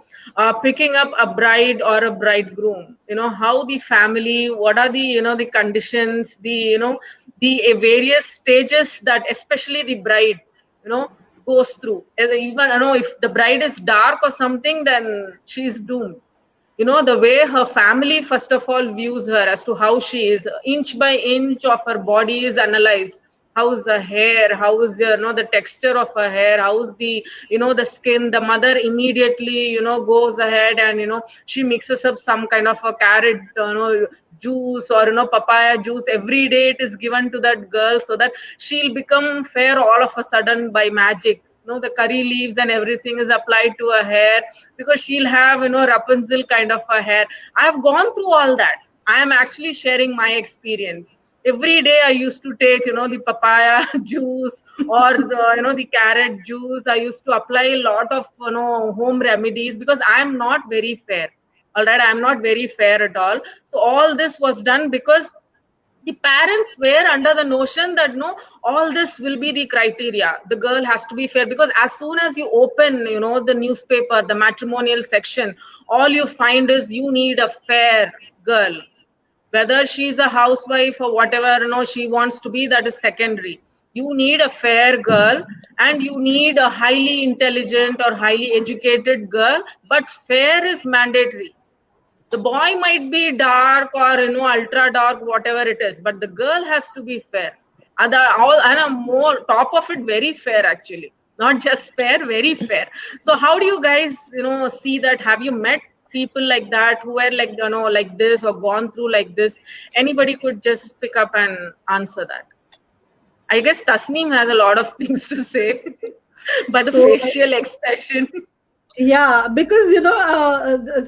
picking up a bride or a bridegroom. You know how the family, what are the the conditions, the various stages that especially the bride you know goes through. And even if the bride is dark or something, then she's doomed. The way her family first of all views her as to how she is, inch by inch of her body is analyzed. How's the hair, how is the texture of her hair, how's the skin. The mother immediately goes ahead and she mixes up some kind of a carrot juice or papaya juice. Every day it is given to that girl so that she'll become fair all of a sudden by magic. The curry leaves and everything is applied to her hair because she'll have Rapunzel kind of a hair. I've gone through all that. I am actually sharing my experience. Every day I used to take the papaya juice or the carrot juice. I used to apply a lot of home remedies because I am not very fair. All right, I am not very fair at all. So all this was done because the parents were under the notion that no, all this will be the criteria. The girl has to be fair because as soon as you open the newspaper, the matrimonial section, all you find is you need a fair girl. Whether she's a housewife or whatever she wants to be, that is secondary. You need a fair girl and you need a highly intelligent or highly educated girl, but fair is mandatory. The boy might be dark or ultra dark, whatever it is, but the girl has to be fair. And more top of it, very fair actually, not just fair, very fair. So how do you guys see that? Have you met people like that who were like like this or gone through like this? Anybody could just pick up and answer that. I guess Tasneem has a lot of things to say by the So facial expression. yeah, because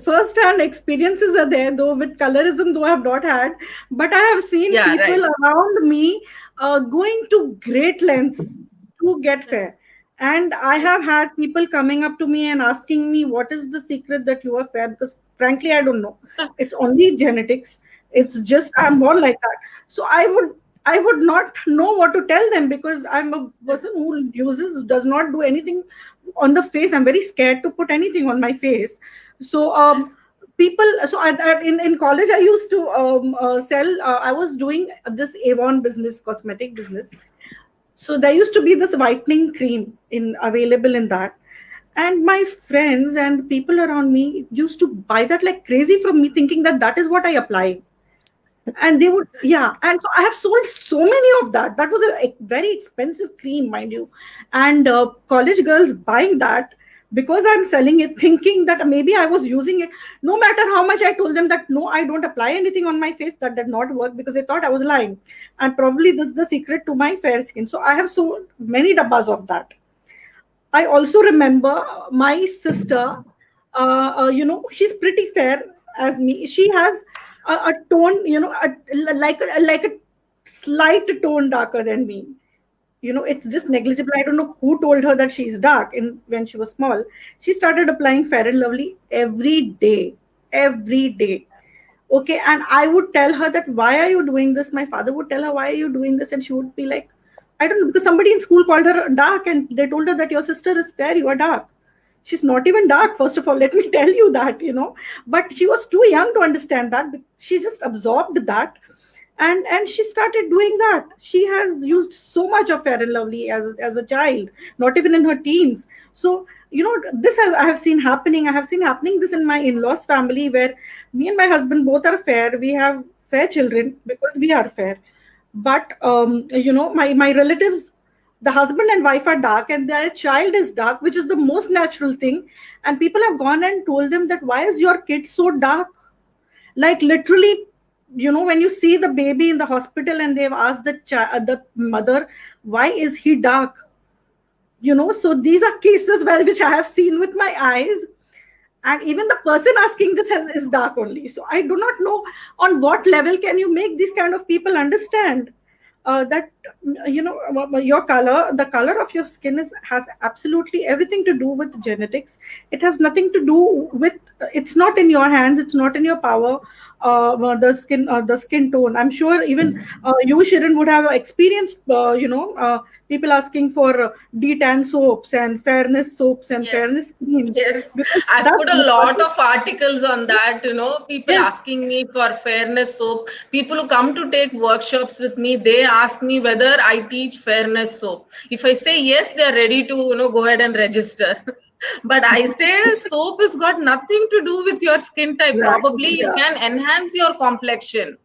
first-hand experiences are there, though with colorism, though I have not had, but I have seen Yeah, people right. around me going to great lengths to get fair. And I have had people coming up to me and asking me, what is the secret that you are fair? Because frankly, I don't know. It's only genetics. It's just I'm born like that. So I would not know what to tell them because I'm a person who does not do anything on the face. I'm very scared to put anything on my face. So people, so in college I used to sell. I was doing this Avon business, cosmetic business. So there used to be this whitening cream in available in that, and my friends and people around me used to buy that like crazy from me, thinking that that is what I apply. And they would, yeah, and so I have sold so many of that. That was a very expensive cream, mind you. And college girls buying that, because I'm selling it, thinking that maybe I was using it. No matter how much I told them that no, I don't apply anything on my face, that did not work, because they thought I was lying. And probably this is the secret to my fair skin. So I have sold many dabbas of that. I also remember my sister, she's pretty fair as me. She has a tone, like a slight tone darker than me. It's just negligible. I don't know who told her that she's dark when she was small. She started applying Fair and Lovely every day. Okay, and I would tell her that, why are you doing this? My father would tell her, why are you doing this? And she would be like, I don't know, because somebody in school called her dark, and they told her that your sister is fair, you are dark. She's not even dark, first of all, let me tell you that. But she was too young to understand that. She just absorbed that, and she started doing that. She has used so much of Fair and Lovely as a child, not even in her teens. So this I have seen happening. I have seen happening this in my in-laws family, where me and my husband both are fair. We have fair children because we are fair. But my relatives, the husband and wife are dark, and their child is dark, which is the most natural thing. And people have gone and told them that, why is your kid so dark? Like, literally, when you see the baby in the hospital and they've asked the mother, why is he dark? So these are cases which I have seen with my eyes. And even the person asking this is dark only. So I do not know on what level can you make these kind of people understand that your color, the color of your skin has absolutely everything to do with genetics. It has nothing to do with, it's not in your hands, it's not in your power. The skin tone, I'm sure even you, Shireen, would have experienced people asking for detan soaps and fairness soaps and Yes. fairness creams. Yes, Because I've that's put a lot of articles on that, people yes. asking me for fairness soap. People who come to take workshops with me, they ask me whether I teach fairness soap. If I say yes, they're ready to, go ahead and register. But I say soap has got nothing to do with your skin type. Exactly, Probably you yeah. can enhance your complexion,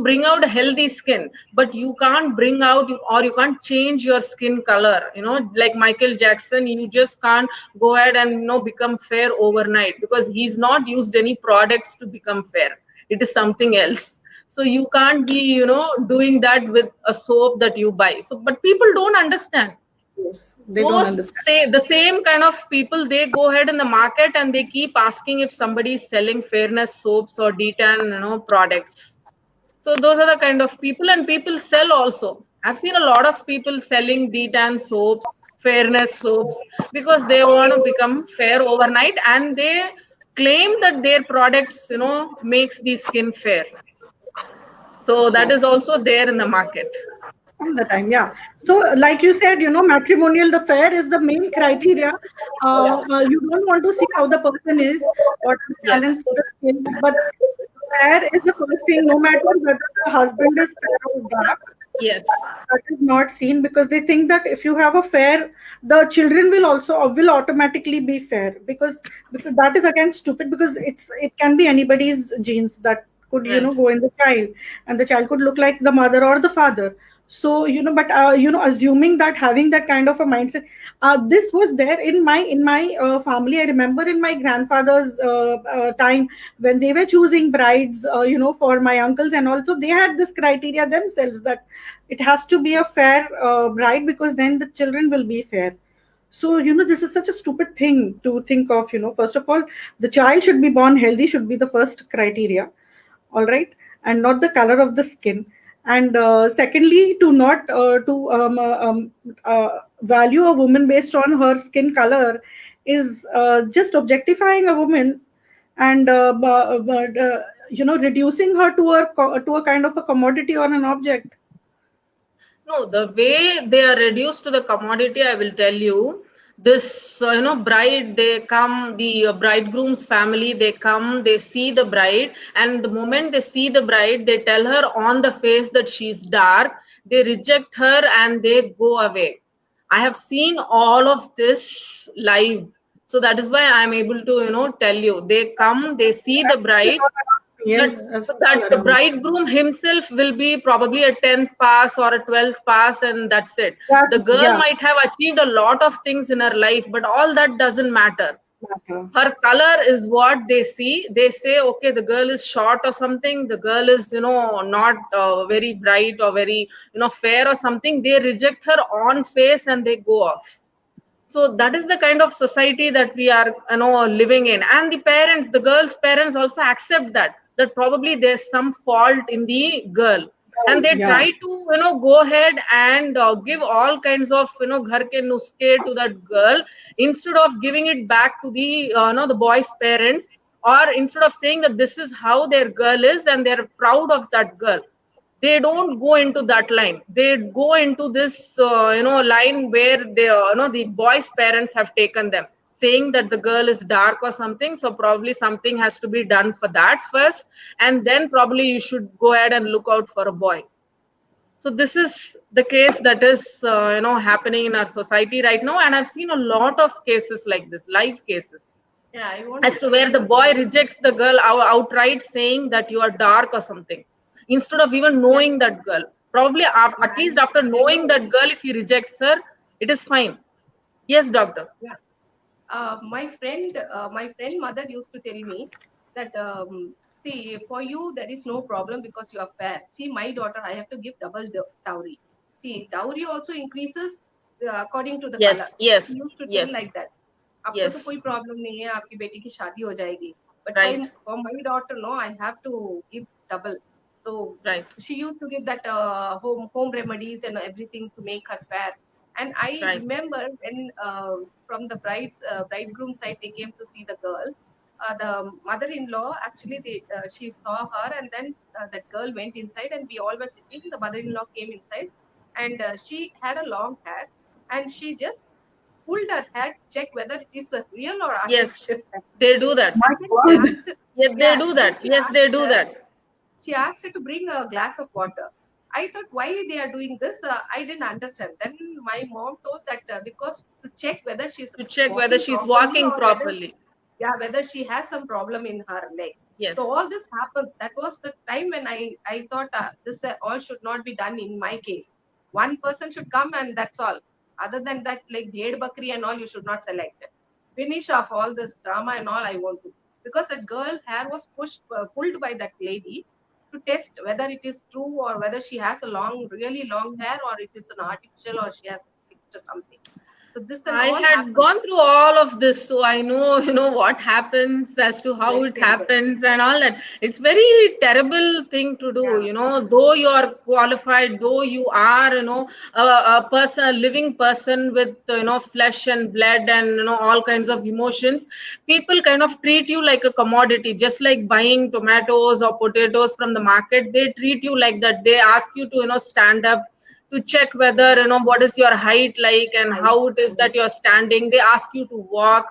bring out a healthy skin, but you can't bring out, or you can't change your skin color, like Michael Jackson. You just can't go ahead and become fair overnight, because he's not used any products to become fair. It is something else. So you can't be doing that with a soap that you buy. So but people don't understand. Yes, they don't Those understand. say the same kind of people, they go ahead in the market and they keep asking if somebody is selling fairness soaps or detan products. So those are the kind of people, and people sell also. I've seen a lot of people selling detan soaps, fairness soaps, because they want to become fair overnight, and they claim that their products, makes the skin fair. So that Yeah. is also there in the market. All the time, yeah. So, like you said, matrimonial, the fair is the main criteria. Yes. You don't want to see how the person is, what are the Yes. talents, the skills, but fair is the first thing, no matter whether the husband is fair or dark. Yes. That is not seen, because they think that if you have a fair, the children will automatically be fair, because that is again stupid, because it can be anybody's genes that could Right. go in the child, and the child could look like the mother or the father. So but assuming that, having that kind of a mindset, this was there in my family. I remember in my grandfather's time, when they were choosing brides, for my uncles, and also they had this criteria themselves, that it has to be a fair bride, because then the children will be fair. So this is such a stupid thing to think of. First of all, the child should be born healthy, should be the first criteria, all right, and not the color of the skin. And secondly, to not to value a woman based on her skin color is just objectifying a woman, and reducing her to a kind of a commodity or an object. No, the way they are reduced to the commodity, I will tell you. This, bride, they come, the bridegroom's family, they come, they see the bride, and the moment they see the bride, they tell her on the face that she's dark, they reject her and they go away. I have seen all of this live. So that is why I'm able to, tell you. They come, they see the bride. that Yes, I've seen all that the around. bridegroom himself will be probably a 10th pass or a 12th pass, and that's it. The Exactly. girl Yeah. might have achieved a lot of things in her life, but all that doesn't matter. Matter. Her color is what they see. They say, okay, the girl is short or something, the girl is, not very bright or very, fair or something. They reject her on face and they go off. So that is the kind of society that we are, living in. And the parents, the girl's parents, also accept that probably there's some fault in the girl, and Right. they Yeah. try to, go ahead and give all kinds of, ghar ke nuske to that girl, instead of giving it back to the, the boy's parents, or instead of saying that this is how their girl is and they're proud of that girl. They don't go into that line. They go into this, line where they, the boys parents have taken them, saying that the girl is dark or something, so probably something has to be done for that first, and then probably you should go ahead and look out for a boy. So this is the case that is, happening in our society right now, and I've seen a lot of cases like this, live cases, Yeah, I want to as to tell where the you. boy rejects the girl outright, saying that you are dark or something, instead of even Yeah, knowing that girl. Probably yeah, at least after I knowing know. that girl, if he rejects her, it is fine. Yes, doctor. Yeah. My friend mother used to tell me that, see, for you there is no problem because you are fair. See, my daughter, I have to give double dowry. See, dowry also increases according to the color. Yes, She yes, used to tell like yes, that. आपको तो कोई yes. problem नहीं है, आपकी बेटी की शादी हो जाएगी. But Right, for my daughter, no, I have to give double. So right, she used to give that home remedies and everything to make her fair. And I right, remember when from the bridegroom side they came to see the girl. The mother-in-law actually she saw her, and then that girl went inside, and we all were sitting. The mother-in-law came inside, and she had a long hair, and she just pulled her hair to check whether it is a real or yes. artificial hair. They do that. My And then she God. asked, Yes, they yeah, do then that. Yes, they do that. she asked her to bring a glass of water. I thought why they are doing this. I didn't understand. Then my mom told that because to check whether she's To check whether walking she's properly walking or whether properly. yeah, whether she has some problem in her leg. So Yes, all this happened. That was the time when I thought this all should not be done in my case. One person should come and that's all. Other than that, like Bhed Bakri and all, you should not select. Finish off all this drama and all I want to. Because that girl hair was pulled by that lady to test whether it is true or whether she has a long, really long hair or it is an artificial or she has fixed something. So this and I all had happened. gone through all of this, so I know, what happens, as to how Very it terrible. happens and all that. It's very terrible thing to do, Yeah. though you are qualified, though you are, a person, a living person with, flesh and blood and, all kinds of emotions. People kind of treat you like a commodity, just like buying tomatoes or potatoes from the market. They treat you like that. They ask you to, stand up, to check whether, what is your height like and Height. how it is that you're standing. They ask you to walk.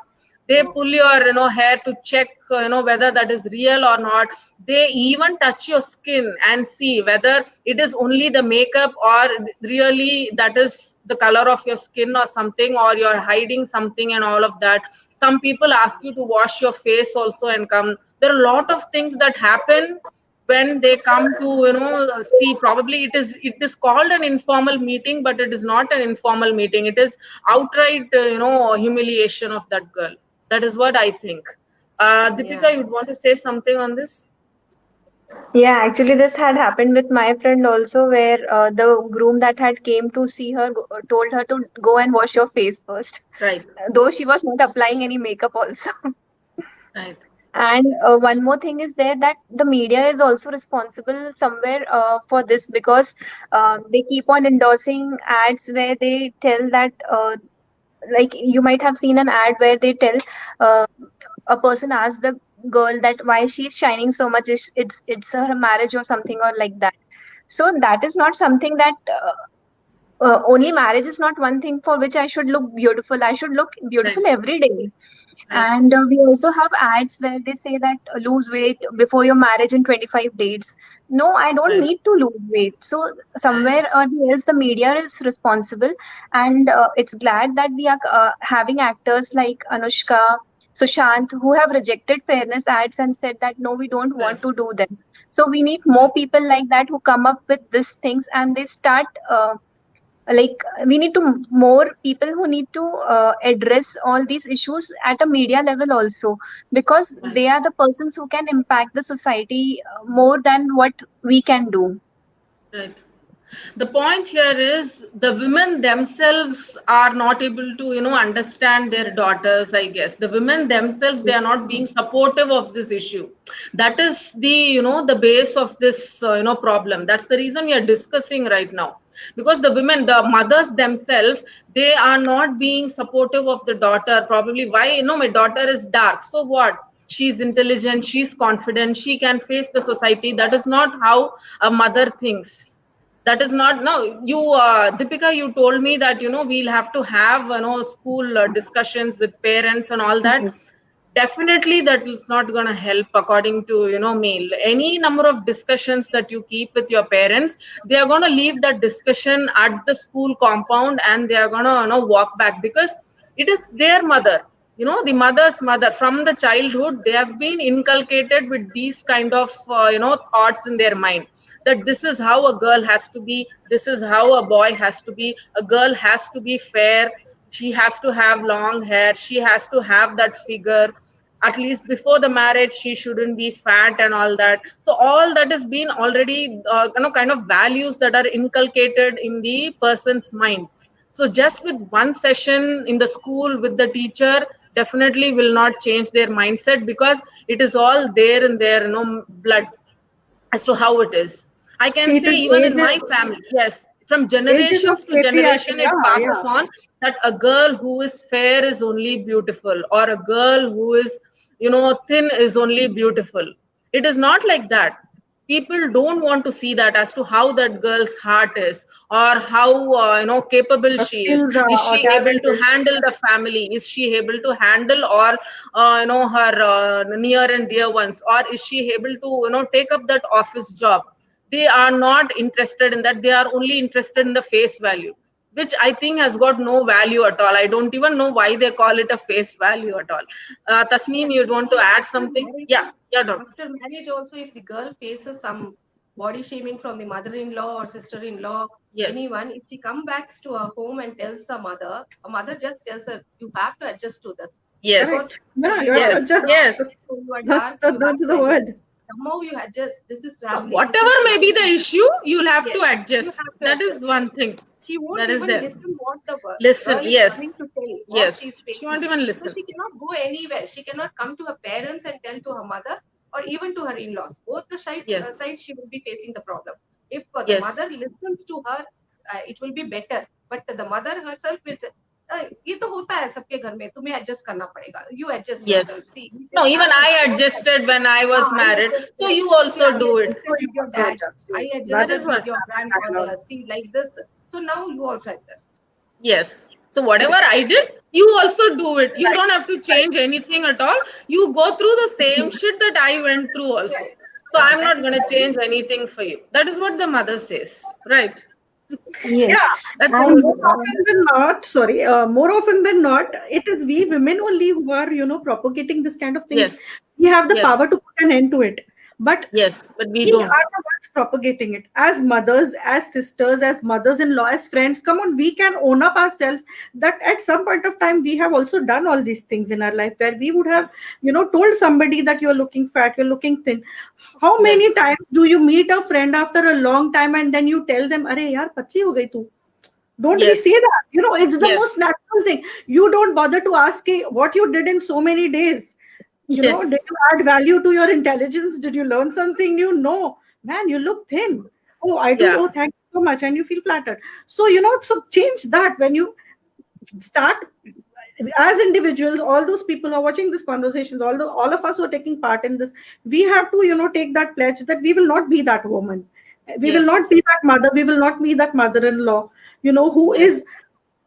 They Oh, pull your, hair to check, whether that is real or not. They even touch your skin and see whether it is only the makeup, or really that is the color of your skin or something, or you're hiding something and all of that. Some people ask you to wash your face also and come. There are a lot of things that happen when they come to, see. Probably it is called an informal meeting, but it is not an informal meeting. It is outright, humiliation of that girl. That is what I think. yeah. Deepika, you'd want to say something on this? Yeah, actually, this had happened with my friend also, where the groom that had came to see her told her to go and wash your face first, Right, though she was not applying any makeup also. right, And one more thing is there that the media is also responsible somewhere for this, because they keep on endorsing ads where they tell that, like you might have seen an ad where they tell uh, a person asks the girl that why she's shining so much, it's her marriage or something or like that. So that is not something that only marriage is not one thing for which I should look beautiful. I should look right, beautiful every day. right, And we also have ads where they say that lose weight before your marriage in 25 days. No, I don't right, need to lose weight. So right, somewhere or else the media is responsible, and it's glad that we are having actors like Anushka, Sushant, who have rejected fairness ads and said that no, we don't Right. want to do them. So we need more people like that who come up with these things and they start like we need to more people who need to address all these issues at a media level also, because Right. they are the persons who can impact the society more than what we can do. Right. The point here is the women themselves are not able to, understand their daughters, I guess. The women themselves, they are Yes. not being supportive of this issue. That is the, the base of this, problem. That's the reason we are discussing right now. Because the women, the mothers themselves, they are not being supportive of the daughter. Probably why, my daughter is dark. So what? She's intelligent, she's confident, she can face the society. That is not how a mother thinks. That is not. No, you, Deepika, you told me that we'll have to have school discussions with parents and all that. Yes. Definitely that is not going to help, according to me. Any number of discussions that you keep with your parents, they are going to leave that discussion at the school compound and they are going to walk back, because it is their mother, the mother's mother. From the childhood, they have been inculcated with these kind of thoughts in their mind, that this is how a girl has to be, this is how a boy has to be. A girl has to be fair, she has to have long hair, she has to have that figure. At least before the marriage, she shouldn't be fat and all that. So all that has been already kind of values that are inculcated in the person's mind. So just with one session in the school with the teacher definitely will not change their mindset, because it is all there in their blood as to how it is. I can See, it say is even in my family, yes, from ages of generations to patriarchy. generation, it Yeah, passes yeah. on that a girl who is fair is only beautiful, or a girl who is, thin is only beautiful. It is not like that. People don't want to see that as to how that girl's heart is, or how capable The she is. skills Is or she able talent to is. handle the family? Is she able to handle all her near and dear ones, or is she able to take up that office job? They are not interested in that. They are only interested in the face value, which I think has got no value at all. I don't even know why they call it a face value at all. See, Tasneem, you want to actually, add something? Yeah, yeah, doctor. after marriage also, if the girl faces some body shaming from the mother-in-law or sister-in-law, Yes, anyone, if she come back to her home and tells her mother, a mother just tells her, you have to adjust to this. yes, Because Correct. Yeah, you have to everybody yes, is adjust. dark, yes. so you are dark, you have That's to the adjust. word. Somehow you adjust. This is family. This Whatever is may be the life. issue, you'll have Yes, to you adjust. have to That is adjust. one thing She won't that is even there. listen what the Listen, girl is coming yes, to tell, what she yes. is She won't facing. even So listen. she cannot go anywhere. She cannot come to her parents and tell to her mother or even to her in-laws. Both the Yes, sides she will be facing the problem. If the yes, mother listens to her, it will be better. But the mother herself will say, ये तो होता है सबके घर में तुम्हें adjust करना पड़ेगा. You adjust yes. yourself. See, we No, just even have to I learn to adjusted adjust. when I was I married. So adjusted. you See, I also do it. So adjusted you with your also dad. adjust. I That That is is adjusted the with what. your dialogue. grandfather. See, like this. So now you also adjust. Yes. So whatever Correct. I did, you also do it. You Right. don't have to Right. change anything at all. You go through the same shit that I went through also. Yes. So I'm That not is going to what. change anything for you. That is what the mother says. Right. Yes. Yeah. That's So it. And more often than not, sorry, more often than not, it is we women only who are, propagating this kind of things. Yes. We have the power Yes. to put an end to it. But Yes. But we we don't. are the ones propagating it. As mothers, as sisters, as mothers-in-law, as friends, come on, we can own up ourselves that at some point of time we have also done all these things in our life where we would have, told somebody that you're looking fat, you're looking thin. How many Yes. times do you meet a friend after a long time and then you tell them, "Arey yaar, patli ho gayi tu." Don't we say Yes. that? It's the Yes. most natural thing. You don't bother to ask what you did in so many days. Did Yes. you add value to your intelligence? Did you learn something new? No. Man, you look thin. Oh, I do. Yeah. Oh, thank you so much. And you feel flattered. So, so change that when you start as individuals, all those people who are watching this conversations, all of us who are taking part in this, we have to, take that pledge that we will not be that woman. We will Yes. not be that mother. We will not be that mother-in-law, who Yes. is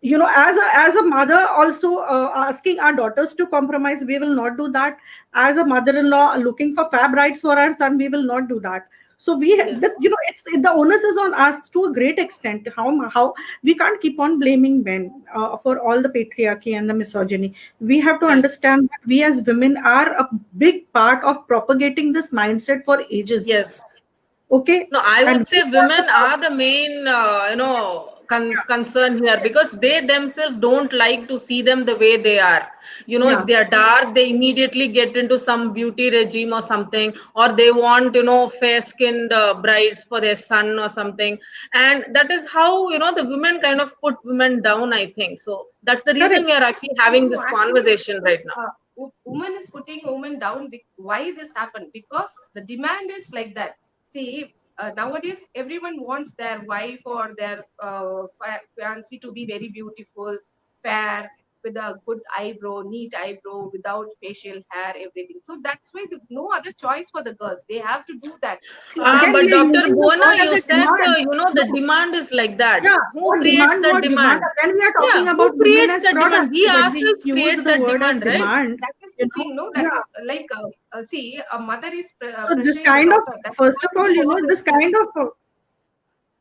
as a mother also asking our daughters to compromise. We will not do that. As a mother-in-law looking for fab rights for our son, we will not do that. So we Yes. it's the onus is on us to a great extent. How we can't keep on blaming men for all the patriarchy and the misogyny. We have to Right. understand that we as women are a big part of propagating this mindset for ages. Yes. Okay, No, I and would we say are the women are the main, concern here, because they themselves don't like to see them the way they are. yeah. If they are dark, they immediately get into some beauty regime or something, or they want, fair-skinned brides for their son or something. And that is how, the women kind of put women down, I think. So that's the reason Correct. we are actually having No, this actually, conversation right now. woman is putting woman down. Why this happened? Because the demand is like that. See, nowadays everyone wants their wife or their fiancé to be very beautiful, fair, with a good eyebrow, neat eyebrow, without facial hair, everything. So that's why no other choice for the girls. They have to do that. See, again, But we are Dr. using the Bhuvana, word as you a said, demand. the No, demand is like that. yeah, Who what creates demand, the what demand? demand? When we are Yeah, talking who about women creates as the demand? products, We when we ourselves use create the that word as demand, right? demand, That is the thing, no? That yeah. is like, see, a mother is So this pressuring the kind of, daughter that you first of have to all, do all this this thing. kind of,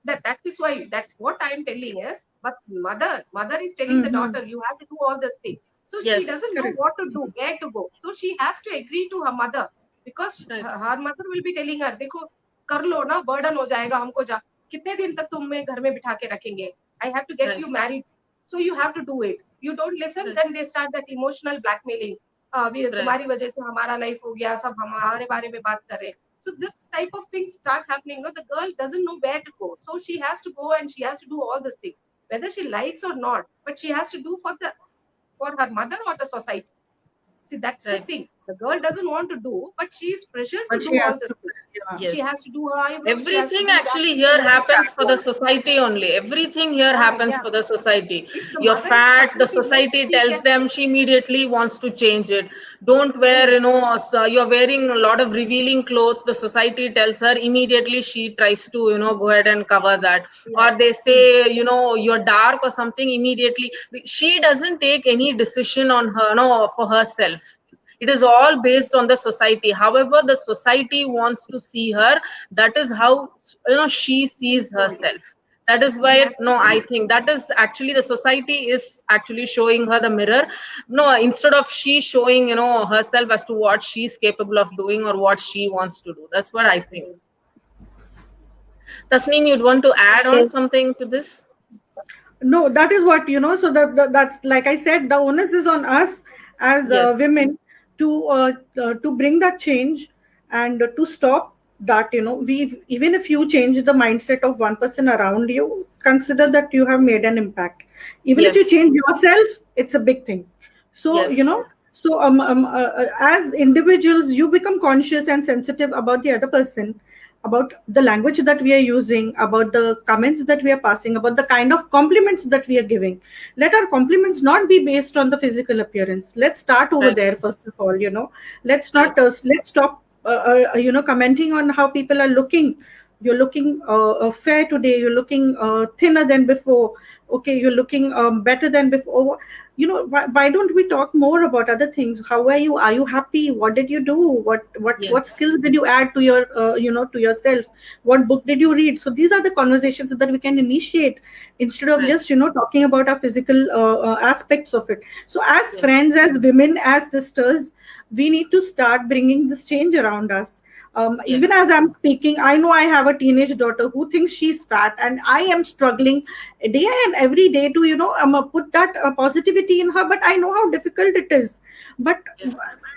That is why, that's what I'm telling is, but mother is telling the mm-hmm. daughter, you have to do all this thing. So she Yes, doesn't know Correct. what to do, where to go. So she has to agree to her mother, because right, her mother will be telling her, देखो कर लो ना, burden हो जाएगा हमको, जा कितने दिन तक तुम्हें घर में बिठा के रखेंगे, I have to get right, you married, so you have to do it. You don't listen, right, then they start that emotional blackmailing. right, तुम्हारी वजह से हमारा लाइफ हो गया, सब हमारे बारे में बात कर रहे हैं. So this type of things start happening. No, the girl doesn't know where to go, so she has to go and she has to do all this thing, whether she likes or not. But she has to do for her mother or the society. See, that's the right. thing. The girl doesn't want to do, but she is pressured to But do she has all this to, thing. yeah. She Yes. has to do her eyebrows. She has to Everything do that actually thing and here everything. happens for the society only. Everything here happens Yeah. for the society. If the You're mother is fat, the supportive, no, society she tells can. them, she immediately wants to change it. Don't wear, Mm, so you're wearing a lot of revealing clothes. The society tells her, immediately she tries to, go ahead and cover that. yeah. Or they Mm, say, you're dark or something, immediately. She doesn't take any decision on her, no, for herself. It is all based on the society. However the society wants to see her, that is how, she sees herself. That is why, no, I exactly. think that is actually, the society is actually showing her the mirror. No, instead of she showing, herself as to what she's capable of doing or what she wants to do. That's what I think. Mm. Tasneem, you'd want to add on Yes. something to this? No, that is what, so that's, like I said, the onus is on us as Yes, women to bring that change and to stop that. We, even if you change the mindset of one person around you, consider that you have made an impact. Even if you yes, change yourself, it's a big thing. So yes, so as individuals, you become conscious and sensitive about the other person, about the language that we are using, about the comments that we are passing, about the kind of compliments that we are giving. Let our compliments not be based on the physical appearance. Let's start over right, there first of all. Let's right, not let's stop commenting on how people are looking. You're looking fair today, you're looking thinner than before, okay, you're looking better than before. Why don't we talk more about other things? How are you happy? What did you do? What yes, skills did you add to your to yourself? What book did you read? So these are the conversations that we can initiate, instead of right, just talking about our physical aspects of it. So as yes, friends, as women, as sisters, we need to start bringing this change around us. Even yes, as I'm speaking, I know I have a teenage daughter who thinks she's fat, and I am struggling day and every day to put that positivity in her. But I know how difficult it is. But yes,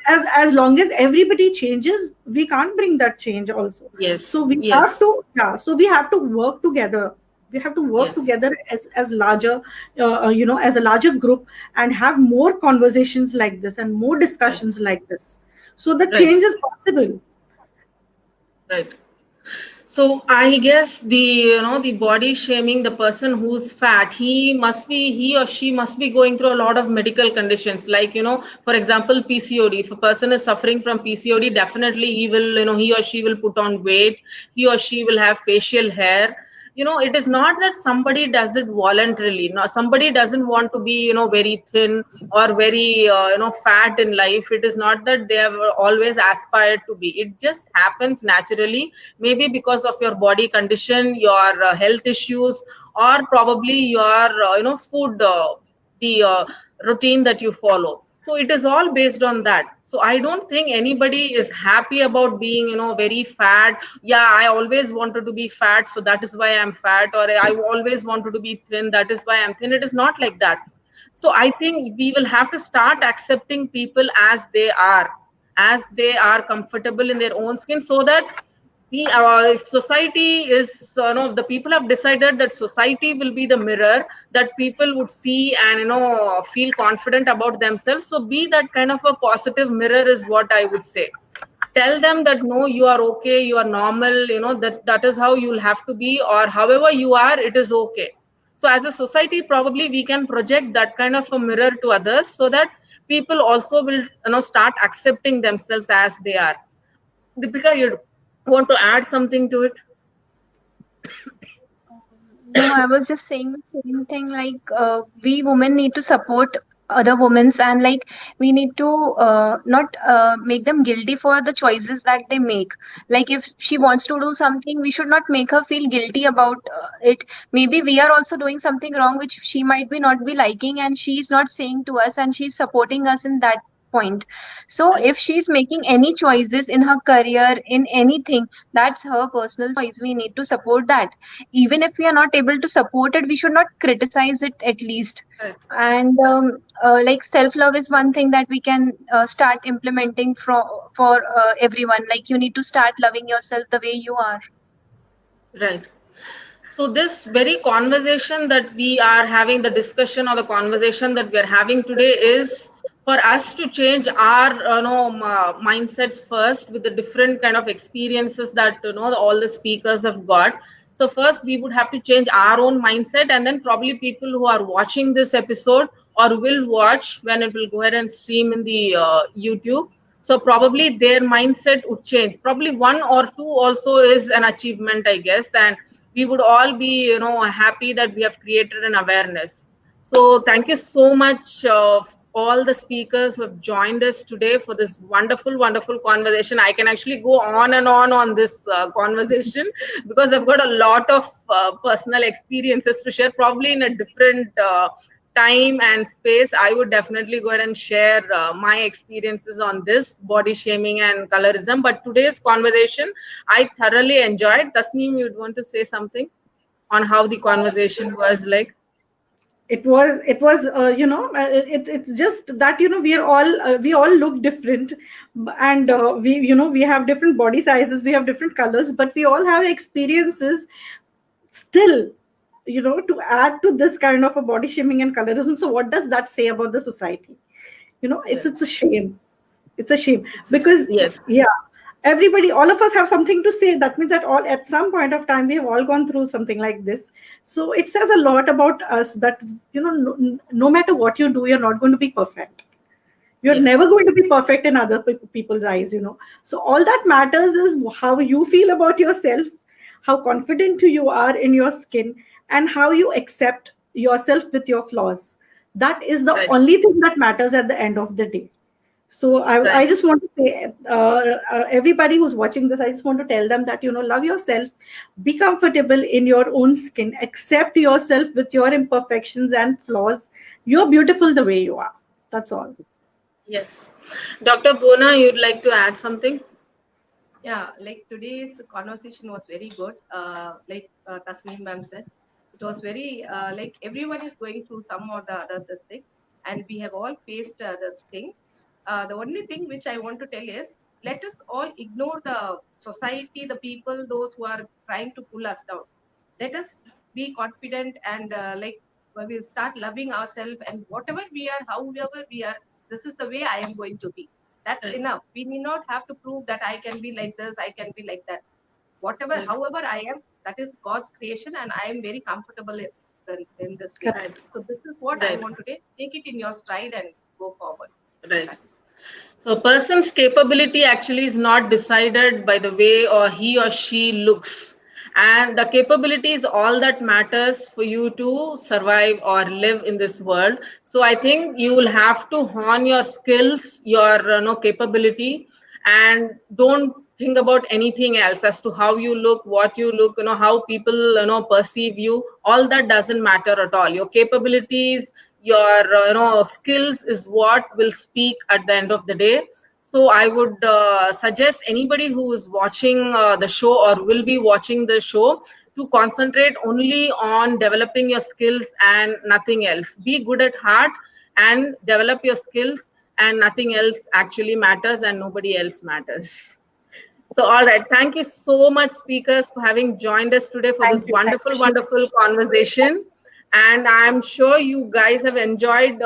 as long as everybody changes, we can't bring that change also. yes, So we have yes, to, yeah. So we have to work together. We have to work yes, together as larger, as a larger group, and have more conversations like this and more right, discussions like this, so the right, change is possible. right. So I guess the body shaming, the person who's fat, he or she must be going through a lot of medical conditions. Like, for example, PCOD. If a person is suffering from PCOD, definitely he will, he or she will put on weight. He or she will have facial hair. it is not that somebody does it voluntarily. No, somebody doesn't want to be, very thin or very, fat in life. It is not that they have always aspired to be. It just happens naturally, maybe because of your body condition, your health issues, or probably your, food, the routine that you follow. So it is all based on that. So I don't think anybody is happy about being, very fat. Yeah, I always wanted to be fat, so that is why I'm fat. Or I always wanted to be thin, that is why I'm thin. It is not like that. So I think we will have to start accepting people as they are comfortable in their own skin, so that if society is, no, the people have decided that society will be the mirror that people would see and, feel confident about themselves. So be that kind of a positive mirror is what I would say. Tell them that no, you are okay, you are normal, that is how you'll have to be, or however you are, it is okay. So as a society, probably we can project that kind of a mirror to others, so that people also will, start accepting themselves as they are. Deepika, you want to add something to it? No, I was just saying the same thing. Like, we women need to support other women, and like we need to not make them guilty for the choices that they make. Like, if she wants to do something, we should not make her feel guilty about it. Maybe we are also doing something wrong, which she might be not be liking, and she's not saying to us, and she's supporting us in that point. So, if she's making any choices in her career, in anything, that's her personal choice. We need to support that. Even if we are not able to support it, we should not criticize it at least. Right. And like, self love is one thing that we can start implementing for everyone. Like, you need to start loving yourself the way you are. Right. So this very conversation that we are having, the discussion or the conversation that we are having today, is for us to change our, mindsets first, with the different kind of experiences that, all the speakers have got. So first we would have to change our own mindset, and then probably people who are watching this episode or will watch when it will go ahead and stream in the YouTube, so probably their mindset would change. Probably one or two also is an achievement, I guess, and we would all be, happy that we have created an awareness. So thank you so much of all the speakers who have joined us today for this wonderful conversation. I can actually go on and on this conversation, because I've got a lot of personal experiences to share. Probably in a different time and space, I would definitely go ahead and share my experiences on this body shaming and colorism. But today's conversation, I thoroughly enjoyed. Tasneem, you'd want to say something on how the conversation was like? It was it's just that, we all look different, and we have different body sizes, we have different colors, but we all have experiences still, to add to this kind of a body shaming and colorism. So what does that say about the society? It's a shame. It's a shame, because Yes. yeah, everybody, all of us have something to say. That means that all, at some point of time, we have all gone through something like this. So it says a lot about us that, no matter what you do, you're not going to be perfect. You're Yes. never going to be perfect in other people's eyes. So all that matters is how you feel about yourself, how confident you are in your skin, and how you accept yourself with your flaws. That is the Right. only thing that matters at the end of the day. So I Right. just want to say, everybody who's watching this, I just want to tell them that, love yourself, be comfortable in your own skin, accept yourself with your imperfections and flaws. You're beautiful the way you are. That's all. Yes. Dr. Bhuvana, you'd like to add something? Yeah, like today's conversation was very good. Like Tasneem ma'am said, it was very like everyone is going through some or the other this thing, and we have all faced this thing. The only thing which I want to tell is, let us all ignore the society, the people, those who are trying to pull us down. Let us be confident, and like we'll start loving ourselves, and whatever we are, however we are, this is the way I am going to be. That's Right. enough. We need not have to prove that I can be like this, I can be like that. Whatever, Right. however I am, that is God's creation, and I am very comfortable in this way. Right. So this is what I Right. want to take. Take it in your stride and go forward. Right. So a person's capability actually is not decided by the way or he or she looks. And the capability is all that matters for you to survive or live in this world. So I think you will have to hone your skills, your capability, and don't think about anything else as to how you look, what you look, how people perceive you. All that doesn't matter at all. Your capabilities, your skills is what will speak at the end of the day. So I would suggest anybody who is watching the show or will be watching the show to concentrate only on developing your skills and nothing else. Be good at heart and develop your skills, and nothing else actually matters and nobody else matters. So, all right. Thank you so much, speakers, for having joined us today for this Thank you, wonderful, Shireen. wonderful conversation. And I'm sure you guys have enjoyed,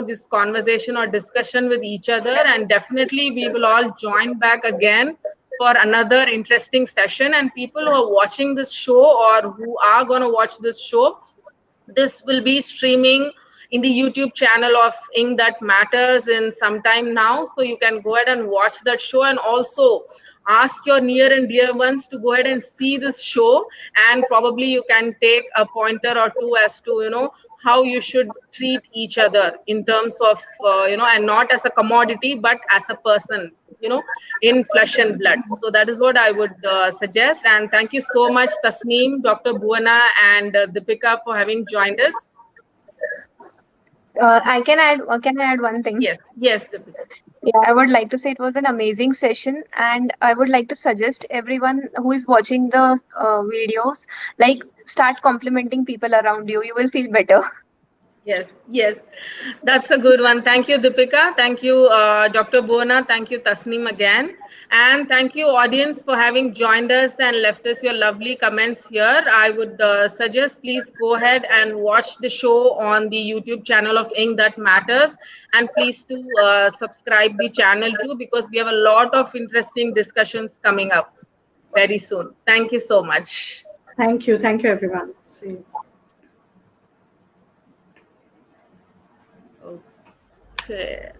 this conversation or discussion with each other. And definitely, we will all join back again for another interesting session. And people who are watching this show or who are going to watch this show, this will be streaming in the YouTube channel of Ink That Matters in some time now. So you can go ahead and watch that show, and also ask your near and dear ones to go ahead and see this show. And probably you can take a pointer or two as to, how you should treat each other in terms of, and not as a commodity, but as a person, in flesh and blood. So that is what I would suggest. And thank you so much, Tasneem, Dr. Bhuvana, and Deepika for having joined us. Can I add one thing? Yes, yes, Deepika. Yeah, I would like to say it was an amazing session, and I would like to suggest everyone who is watching the videos, like, start complimenting people around you. You will feel better. Yes, yes, that's a good one. Thank you, Deepika. Thank you, Dr. Bhuvana. Thank you, Tasneem, again. And thank you, audience, for having joined us and left us your lovely comments here. I would suggest please go ahead and watch the show on the YouTube channel of Ink That Matters. And please do subscribe the channel too, because we have a lot of interesting discussions coming up very soon. Thank you so much. Thank you. Thank you, everyone. See you. Okay.